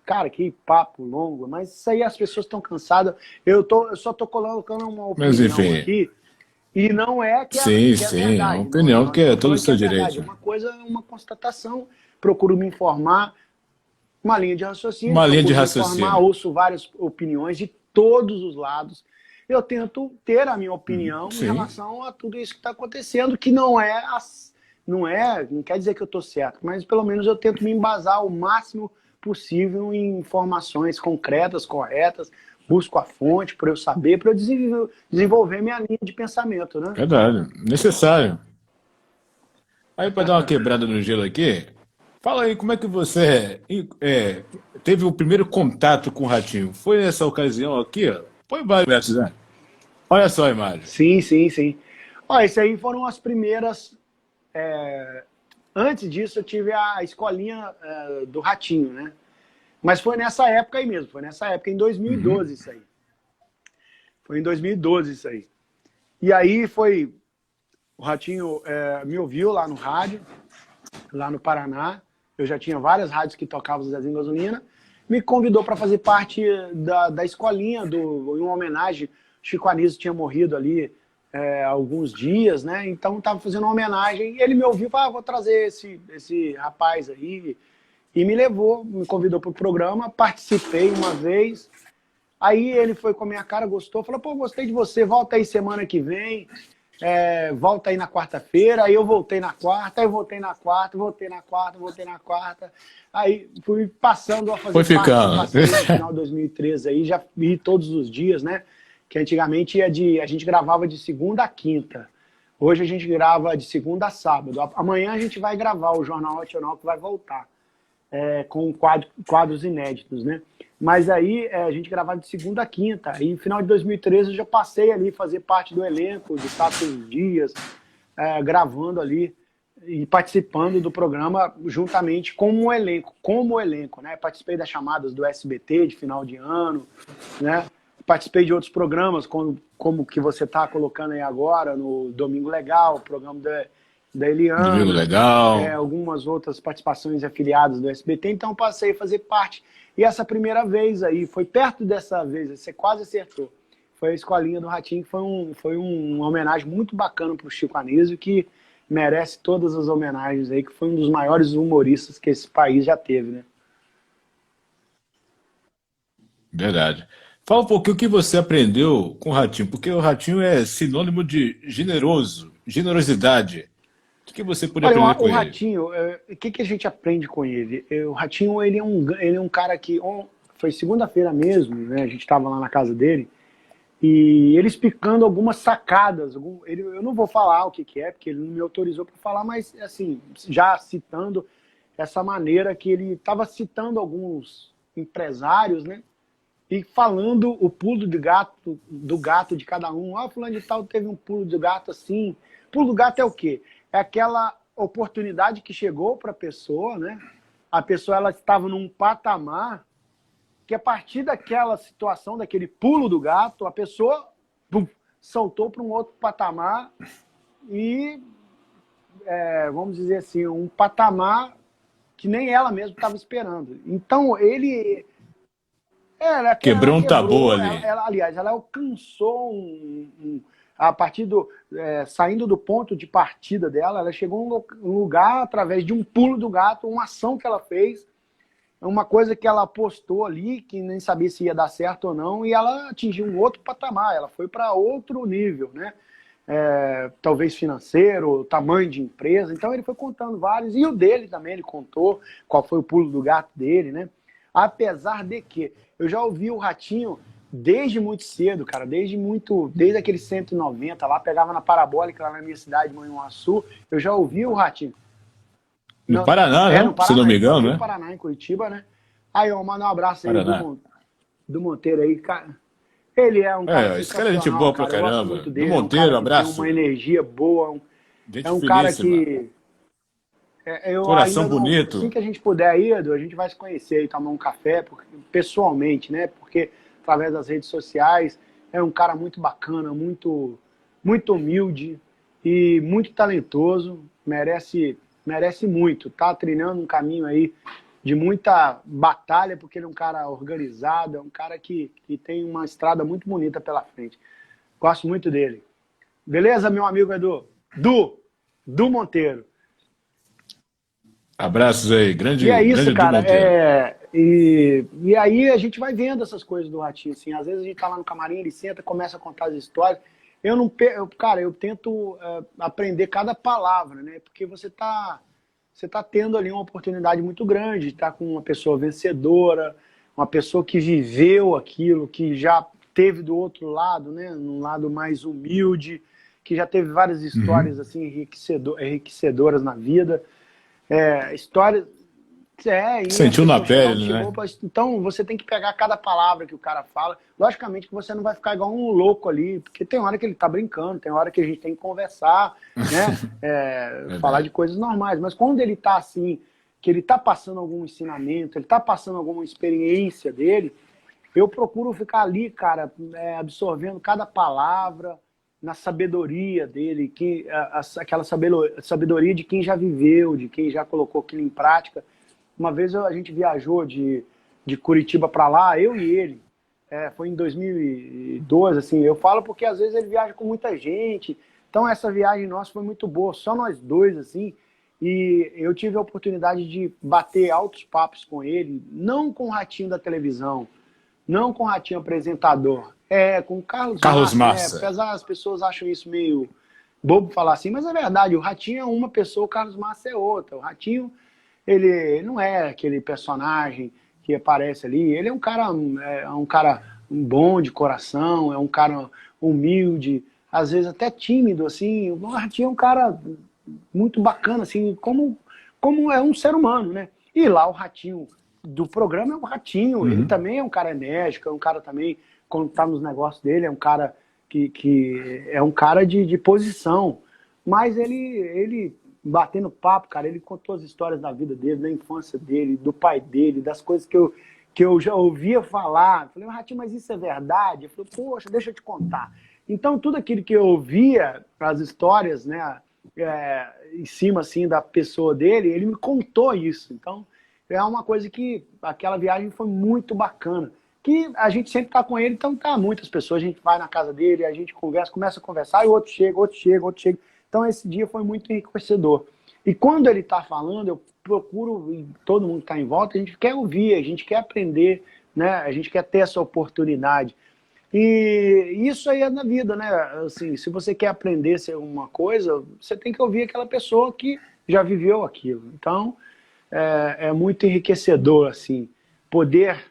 Cara, que papo longo, mas isso aí as pessoas estão cansadas. Eu só estou colocando uma Mas opinião enfim, aqui, e não é sim, que é sim, é uma verdade, não, opinião não que é estou todo o falando que seu é verdade, é direito. uma coisa, uma constatação. Procuro me informar, uma linha de raciocínio, Uma linha de procuro me informar, raciocínio. ouço várias opiniões de todos os lados. Eu tento ter a minha opinião em Sim, relação a tudo isso que está acontecendo, que não quer dizer que eu estou certo, mas pelo menos eu tento me embasar o máximo possível em informações concretas, corretas, busco a fonte para eu saber, para eu desenvolver minha linha de pensamento, né? verdade. Necessário. Aí, para dar uma quebrada no gelo aqui, fala aí como é que você teve o primeiro contato com o Ratinho. Foi nessa ocasião aqui, ó. Põe vários, né? Olha só a imagem. Sim, sim, sim. Ó, isso aí foram as primeiras. Antes disso, eu tive a escolinha do Ratinho, né? Mas foi nessa época aí mesmo, foi nessa época, em 2012 isso aí. Foi em 2012 isso aí. E aí foi, o Ratinho me ouviu lá no rádio, lá no Paraná. Eu já tinha várias rádios que tocavam o Zezinho Gasolina. Me convidou para fazer parte da escolinha, em uma homenagem. Chico Anísio tinha morrido ali há alguns dias, né? Então estava fazendo uma homenagem. E ele me ouviu e falou: vou trazer esse rapaz aí. E me levou, me convidou para o programa. Participei uma vez. Aí ele foi com a minha cara, gostou, falou: pô, gostei de você, volta aí semana que vem. Volta aí na quarta-feira. Aí eu voltei na quarta, aí voltei na quarta, voltei na quarta, voltei na quarta. Aí fui passando a fazer Foi parte, ficando. passei no final de 2013 aí, já vi todos os dias, né? Que antigamente a gente gravava de segunda a quinta. Hoje a gente grava de segunda a sábado. Amanhã a gente vai gravar o Jornal Nacional, que vai voltar com quadros inéditos, né? Mas aí a gente gravava de segunda a quinta. E no final de 2013 eu já passei ali fazer parte do elenco, de estar todos os dias, gravando ali e participando do programa juntamente como elenco, né? Participei das chamadas do SBT de final de ano, né? Participei de outros programas, como que você está colocando aí agora, no Domingo Legal, o programa da Domingo Eliana, legal. algumas outras participações afiliadas do SBT, então passei a fazer parte. E essa primeira vez aí, foi perto dessa vez, você quase acertou. Foi a Escolinha do Ratinho, que foi uma homenagem muito bacana para o Chico Anísio, que merece todas as homenagens aí, que foi um dos maiores humoristas que esse país já teve, né? Verdade. Fala um pouquinho o que você aprendeu com o Ratinho, porque o Ratinho é sinônimo de generoso, generosidade. O que você pôde Olha, aprender com o ele? Ratinho, o que a gente aprende com ele? O Ratinho, ele é um cara que, foi segunda-feira mesmo, né? A gente estava lá na casa dele, e ele explicando algumas sacadas. Eu não vou falar o que é, porque ele não me autorizou para falar, mas, assim, já citando essa maneira que ele estava citando alguns empresários, né? E falando o pulo do gato de cada um. Ah, fulano de tal teve um pulo de gato assim. Pulo do gato é o quê? É aquela oportunidade que chegou para a pessoa, né? A pessoa ela estava num patamar que a partir daquela situação, daquele pulo do gato, a pessoa pum, saltou para um outro patamar e, vamos dizer assim, um patamar que nem ela mesma estava esperando. Então, ela Quebrou um tabu quebrou, ali. aliás, ela alcançou a partir saindo do ponto de partida dela, ela chegou a um lugar através de um pulo do gato, uma ação que ela fez, uma coisa que ela apostou ali, que nem sabia se ia dar certo ou não, e ela atingiu um outro patamar, ela foi para outro nível, né? Talvez financeiro, tamanho de empresa. Então ele foi contando vários, e o dele também, ele contou qual foi o pulo do gato dele, né? Apesar de que eu já ouvi o Ratinho desde muito cedo, cara, desde aquele 190 lá, pegava na Parabólica lá na minha cidade, Manhuaçu, eu já ouvi o Ratinho. No Não, Paraná, no né? Se não Paraná, me ele engano, fazia no né? Paraná, em Curitiba, né? Aí, eu mando um abraço aí Paraná. do Monteiro aí, cara. Ele é um cara É, esse cara é gente sensacional, boa pra cara. Eu gosto muito caramba. Do dele. É um cara Monteiro, que tem uma abraço. energia boa. É Gente um cara finíssima. que eu Coração ainda não. Assim bonito. que a gente puder aí, Edu, a gente vai se conhecer e tomar um café, pessoalmente, né? Porque através das redes sociais é um cara muito bacana, muito humilde e muito talentoso. Merece merece muito. Tá trilhando um caminho aí de muita batalha, porque ele é um cara organizado, é um cara que tem uma estrada muito bonita pela frente. Gosto muito dele. Beleza, meu amigo Edu? Du Monteiro. Abraços aí, E é isso, grande Edu cara. Monteiro. E aí a gente vai vendo essas coisas do Ratinho, assim. Às vezes a gente tá lá no camarim, ele senta, começa a contar as histórias. Eu não, cara, eu tento aprender cada palavra, né? Porque você tá tendo ali uma oportunidade muito grande de estar com uma pessoa vencedora, uma pessoa que viveu aquilo, que já teve do outro lado, né? Num lado mais humilde, que já teve várias histórias Uhum. assim enriquecedoras na vida. Histórias. E a Sentiu na pessoa chegou onde pele, chegou. né? Então você tem que pegar cada palavra que o cara fala. Logicamente que você não vai ficar igual um louco ali, porque tem hora que ele tá brincando, tem hora que a gente tem que conversar, né? Falar de Verdade. coisas normais. Mas quando ele tá assim, que ele tá passando algum ensinamento, ele tá passando alguma experiência dele, eu procuro ficar ali, cara, absorvendo cada palavra na sabedoria dele, aquela sabedoria de quem já viveu, de quem já colocou aquilo em prática. Uma vez a gente viajou de Curitiba para lá, eu e ele. Foi em 2012, assim. Eu falo porque às vezes ele viaja com muita gente. Então essa viagem nossa foi muito boa, só nós dois, assim. E eu tive a oportunidade de bater altos papos com ele, não com o Ratinho da televisão, não com o Ratinho apresentador, com o Carlos Carlos Massa, né? Massa. Apesar as pessoas acham isso meio bobo falar assim, mas é verdade, o Ratinho é uma pessoa, o Carlos Massa é outra. O Ratinho, ele não é aquele personagem que aparece ali, ele é um cara bom de coração, é um cara humilde, às vezes até tímido, assim. O Ratinho é um cara muito bacana, assim, como é um ser humano, né? E lá o Ratinho do programa é um Ratinho, ele Uhum. também é um cara enérgico, é um cara também, quando tá nos negócios dele, é um cara que é um cara de posição, mas ele batendo papo, cara, ele contou as histórias da vida dele, da infância dele, do pai dele, das coisas que eu já ouvia falar. Eu falei, Ratinho, mas isso é verdade? Eu falei, poxa, deixa eu te contar. Então, tudo aquilo que eu ouvia, as histórias, né, em cima, assim, da pessoa dele, ele me contou isso. Então, é uma coisa que aquela viagem foi muito bacana. Que a gente sempre tá com ele, então tá muitas pessoas, a gente vai na casa dele, a gente conversa, começa a conversar, e outro chega, outro chega, outro chega. Então esse dia foi muito enriquecedor. E quando ele tá falando, eu procuro, e todo mundo que tá em volta, a gente quer ouvir, a gente quer aprender, né? A gente quer ter essa oportunidade. E isso aí é na vida, né? Assim, se você quer aprender ser uma coisa, você tem que ouvir aquela pessoa que já viveu aquilo. Então, é muito enriquecedor, assim, poder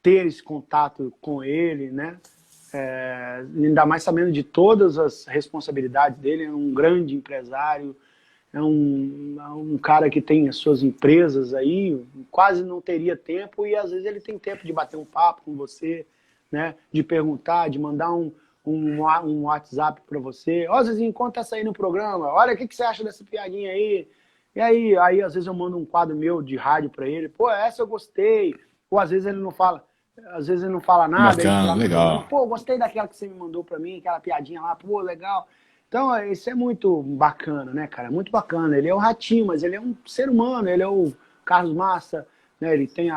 ter esse contato com ele, né? Ainda mais sabendo de todas as responsabilidades dele. É um grande empresário, é um cara que tem as suas empresas aí, quase não teria tempo, e às vezes ele tem tempo de bater um papo com você, né? De perguntar, de mandar um WhatsApp para você. Ó, Zezinho, conta essa aí no programa. Olha, o que você acha dessa piadinha aí? E aí às vezes eu mando um quadro meu de rádio para ele. Pô, essa eu gostei. Ou às vezes ele não fala, nada, ele Bacana, lá no programa. legal. Pô, gostei daquela que você me mandou para mim, aquela piadinha lá. Pô, legal. Então, isso é muito bacana, né, cara? Muito bacana. Ele é um Ratinho, mas ele é um ser humano. Ele é o Carlos Massa, né? Ele tem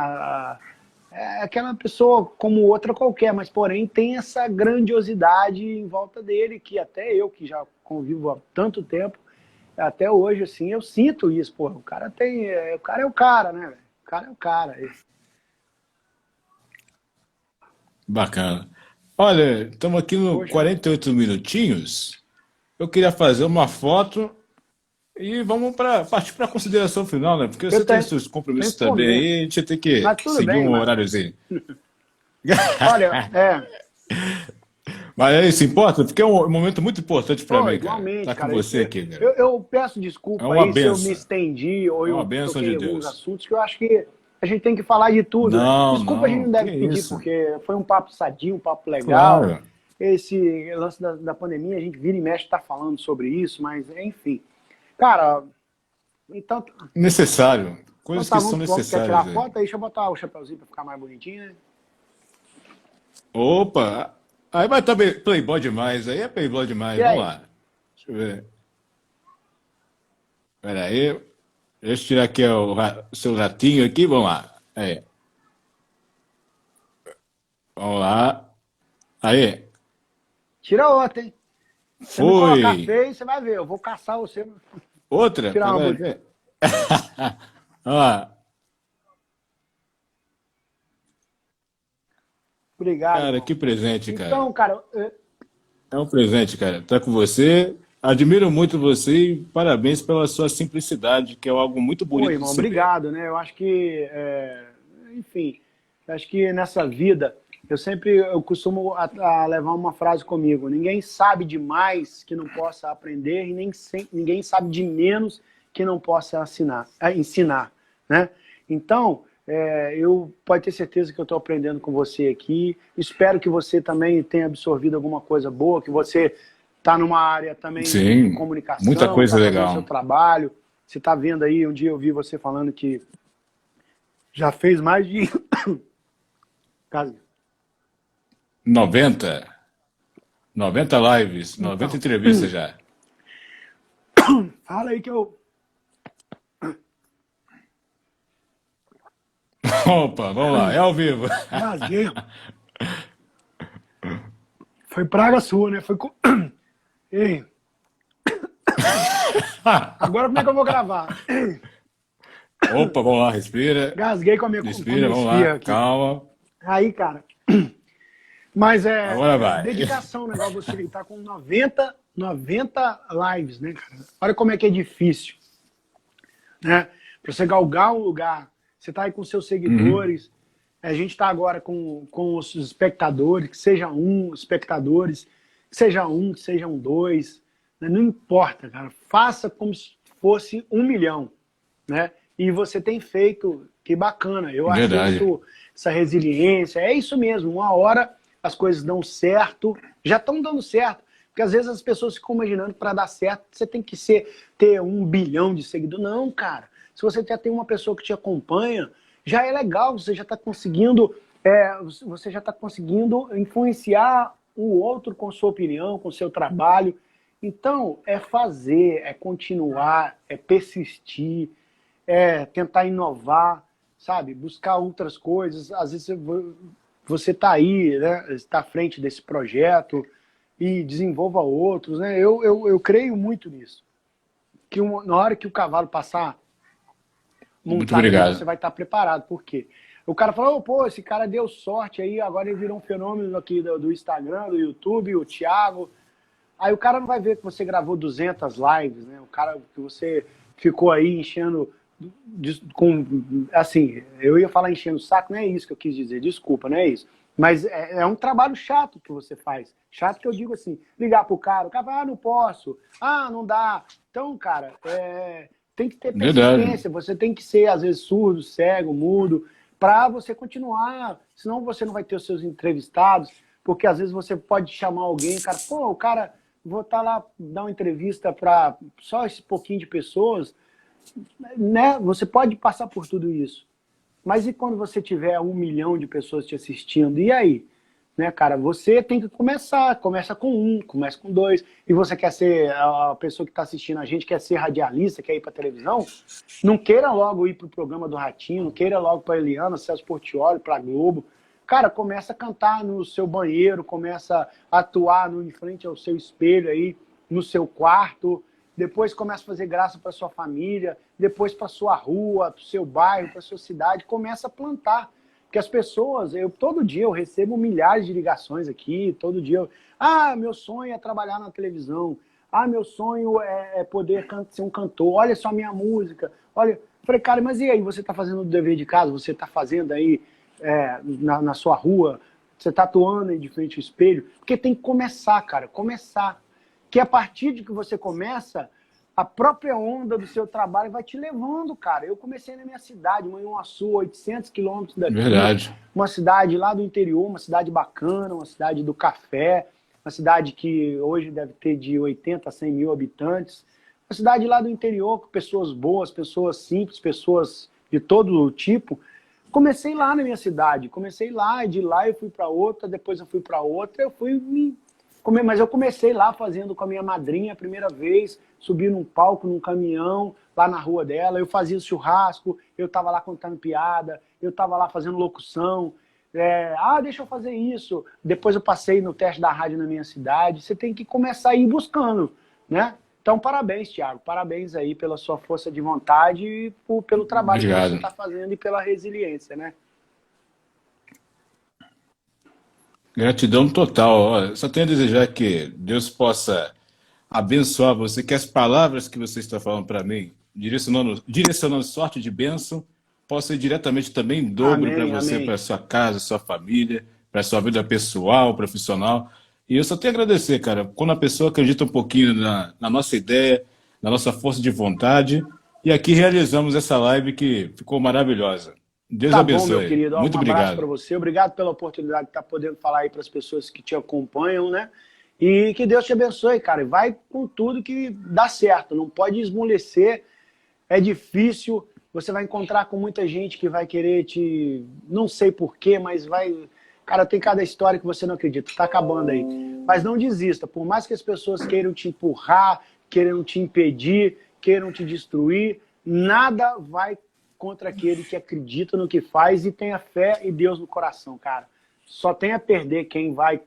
é aquela pessoa como outra qualquer, mas porém tem essa grandiosidade em volta dele, que até eu, que já convivo há tanto tempo, até hoje, assim, eu sinto isso. Pô, o cara o cara é o cara, né, velho? O cara é o cara. Bacana. Olha, estamos aqui no Poxa, 48 minutinhos. Eu queria fazer uma foto e vamos partir para a consideração final, né? Porque eu você tem tenho, seus tenho compromissos que também comer. aí, a gente tem que Mas tudo seguir bem, um mas horáriozinho. olha, Mas é isso, importa? Porque é um momento muito importante para pô, mim, cara. igualmente, Tá com cara. você aqui, cara. Eu peço É desculpa uma aí se eu me benção. estendi ou É uma eu benção toquei de em alguns Deus. assuntos que eu acho que a gente tem que falar de tudo, né? Não, Desculpa, a gente não, não que deve pedir, isso. porque foi um papo sadio, um papo legal. Claro. Esse lance da pandemia, a gente vira e mexe tá falando sobre isso, mas enfim. Cara, então, Necessário. então Coisas tá, que são vamos, quer tirar a necessárias aí. foto? Aí deixa eu botar o chapeuzinho pra ficar mais bonitinho, né? Opa! Aí vai estar playboy demais. Aí é playboy demais. E Vamos aí? lá. Deixa eu ver. Pera aí. Deixa eu tirar aqui o seu ratinho aqui, vamos lá. Aí, vamos lá. Aí, Tira outra, hein? Você me colocar foi. feio, você vai ver. Eu vou caçar você. Outra, Tirar você uma vai bonita. ver. Olha lá. Obrigado, Cara, irmão. que presente, cara. Então, cara, É um presente, cara. Tá com você. Admiro muito você e parabéns pela sua simplicidade, que é algo muito pô, bonito de irmão, se ver. obrigado, né? Eu acho que, enfim, eu acho que nessa vida, eu costumo a levar uma frase comigo: ninguém sabe de mais que não possa aprender e ninguém sabe de menos que não possa ensinar, né? Então, eu pode ter certeza que eu estou aprendendo com você aqui. Espero que você também tenha absorvido alguma coisa boa, que você está numa área também de Sim, muita comunicação, coisa está fazendo seu legal. trabalho. Você está vendo aí, um dia eu vi você falando que já fez mais de... Quase. 90, 90 lives, 90 Então, entrevistas já. fala aí que eu Opa, vamos lá, é ao vivo. rasguei. Foi praga sua, né? Ei, agora como é que eu vou gravar? Opa, vamos lá, respira, Gasguei com a minha respira, vamos lá, esfirra aqui. calma. Aí, cara. Mas Agora vai. dedicação, né? Igual você tá com 90 lives, né, cara? Olha como é que é difícil, né? Para você galgar um lugar, você tá aí com seus Uhum. seguidores, a gente tá agora com os espectadores, que sejam espectadores, que sejam dois, né? Não importa, cara. Faça como se fosse 1 milhão, né? E você tem feito, que bacana. Eu acho Verdade. isso, essa resiliência, é isso mesmo. Uma hora as coisas dão certo, já estão dando certo. Porque às vezes as pessoas ficam imaginando que para dar certo você tem que ter 1 bilhão de seguidores. Não, cara. Se você já tem uma pessoa que te acompanha, já é legal. Você já está conseguindo influenciar o outro com sua opinião, com seu trabalho. Então, é fazer, é continuar, é persistir, é tentar inovar, sabe? Buscar outras coisas. Às vezes você está aí, né? Está à frente desse projeto e desenvolva outros, né? Eu creio muito nisso. Que na hora que o cavalo passar Muito montado ali, você obrigado. vai estar preparado. Por quê? O cara falou, pô, esse cara deu sorte aí, agora ele virou um fenômeno aqui do Instagram, do YouTube, o Thiago. Aí o cara não vai ver que você gravou 200 lives, né? O cara que você ficou aí enchendo assim, eu ia falar enchendo o saco, não é isso que eu quis dizer, desculpa, não é isso. Mas é um trabalho chato que você faz. Chato que eu digo assim, ligar pro cara, o cara fala, não posso, não dá. Então, cara, tem que ter Verdade. persistência, você tem que ser, às vezes, surdo, cego, mudo, para você continuar, senão você não vai ter os seus entrevistados, porque às vezes você pode chamar alguém, cara, pô, o cara, vou estar lá, dar uma entrevista para só esse pouquinho de pessoas, né? Você pode passar por tudo isso. Mas e quando você tiver 1 milhão de pessoas te assistindo? E aí? Né, cara, você tem que começar. Começa com um, começa com dois. E você quer ser, a pessoa que está assistindo a gente, quer ser radialista, quer ir para televisão? Não queira logo ir para o programa do Ratinho, não queira logo para Eliana, Celso Portiolli, para Globo. Cara, começa a cantar no seu banheiro, começa a atuar em frente ao seu espelho aí, no seu quarto, depois começa a fazer graça para sua família, depois para sua rua, para o seu bairro, para sua cidade, começa a plantar. Porque as pessoas, todo dia eu recebo milhares de ligações aqui, todo dia meu sonho é trabalhar na televisão, meu sonho é poder ser um cantor, olha só a minha música, olha. Eu falei, cara, mas e aí, você está fazendo o dever de casa, você está fazendo aí na sua rua, você está atuando aí de frente ao espelho? Porque tem que começar, cara, começar. Que a partir de que você começa, a própria onda do seu trabalho vai te levando, cara. Eu comecei na minha cidade, Manhuaçu, 800 quilômetros daqui, Verdade. uma cidade lá do interior, uma cidade bacana, uma cidade do café, uma cidade que hoje deve ter de 80 a 100 mil habitantes, uma cidade lá do interior com pessoas boas, pessoas simples, pessoas de todo tipo. Comecei lá na minha cidade, comecei lá, e de lá eu fui para outra, depois eu fui para outra, eu fui me Mas eu comecei lá fazendo com a minha madrinha a primeira vez, subi num palco, num caminhão, lá na rua dela, eu fazia churrasco, eu estava lá contando piada, eu estava lá fazendo locução, deixa eu fazer isso. Depois eu passei no teste da rádio na minha cidade. Você tem que começar a ir buscando, né? Então, parabéns, Thiago. Parabéns aí pela sua força de vontade e pelo trabalho que você Obrigado. está fazendo e pela resiliência, né? Gratidão total. Ó, só tenho a desejar que Deus possa abençoar você, que as palavras que você está falando para mim, direcionando sorte de bênção, possa ir diretamente também em dobro para Amém, você, para amém. sua casa, sua família, para sua vida pessoal, profissional. E eu só tenho a agradecer, cara, quando a pessoa acredita um pouquinho na nossa ideia, na nossa força de vontade. E aqui realizamos essa live que ficou maravilhosa. Deus Tá bom, meu abençoe. querido. Ó, Muito um abraço para obrigado. você. Obrigado pela oportunidade de estar podendo falar aí para as pessoas que te acompanham, né? E que Deus te abençoe, cara. E vai com tudo que dá certo. Não pode esmorecer. É difícil. Você vai encontrar com muita gente que vai querer te... Não sei porquê, mas vai... Cara, tem cada história que você não acredita. Tá acabando aí. Mas não desista. Por mais que as pessoas queiram te empurrar, queiram te impedir, queiram te destruir, nada vai contra aquele que acredita no que faz e tenha fé e Deus no coração, cara. Só tem a perder quem vai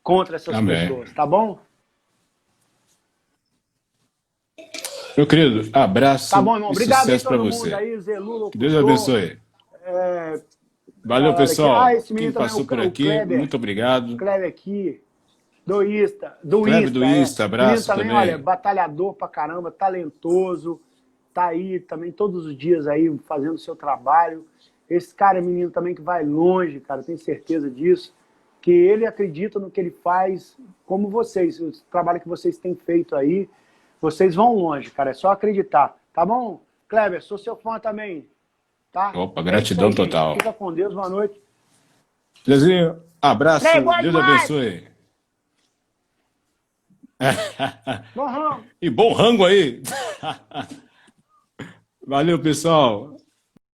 contra essas Amém. pessoas, tá bom? Meu querido, Tá abraço bom, irmão. e Obrigado aí sucesso para todo mundo você. aí, Zelu, Que Deus locutor. abençoe. Valeu, Galera aqui. Ah, pessoal. esse Quem menino também, passou por o aqui, Kleber. muito obrigado. Kleber aqui. Doísta, Kleber doísta, do Insta, Menino abraço também, olha, também. batalhador pra caramba, talentoso, tá aí também todos os dias aí fazendo o seu trabalho. Esse cara é menino também que vai longe, cara, tenho certeza disso. Que ele acredita no que ele faz, como vocês, o trabalho que vocês têm feito aí. Vocês vão longe, cara, é só acreditar. Tá bom? Kleber, sou seu fã também, tá? Opa, É isso gratidão aí, gente. total. Fica com Deus, boa noite. Zezinho, abraço, Playboy Deus demais! abençoe. Bom ramo! E bom rango aí. Valeu, pessoal.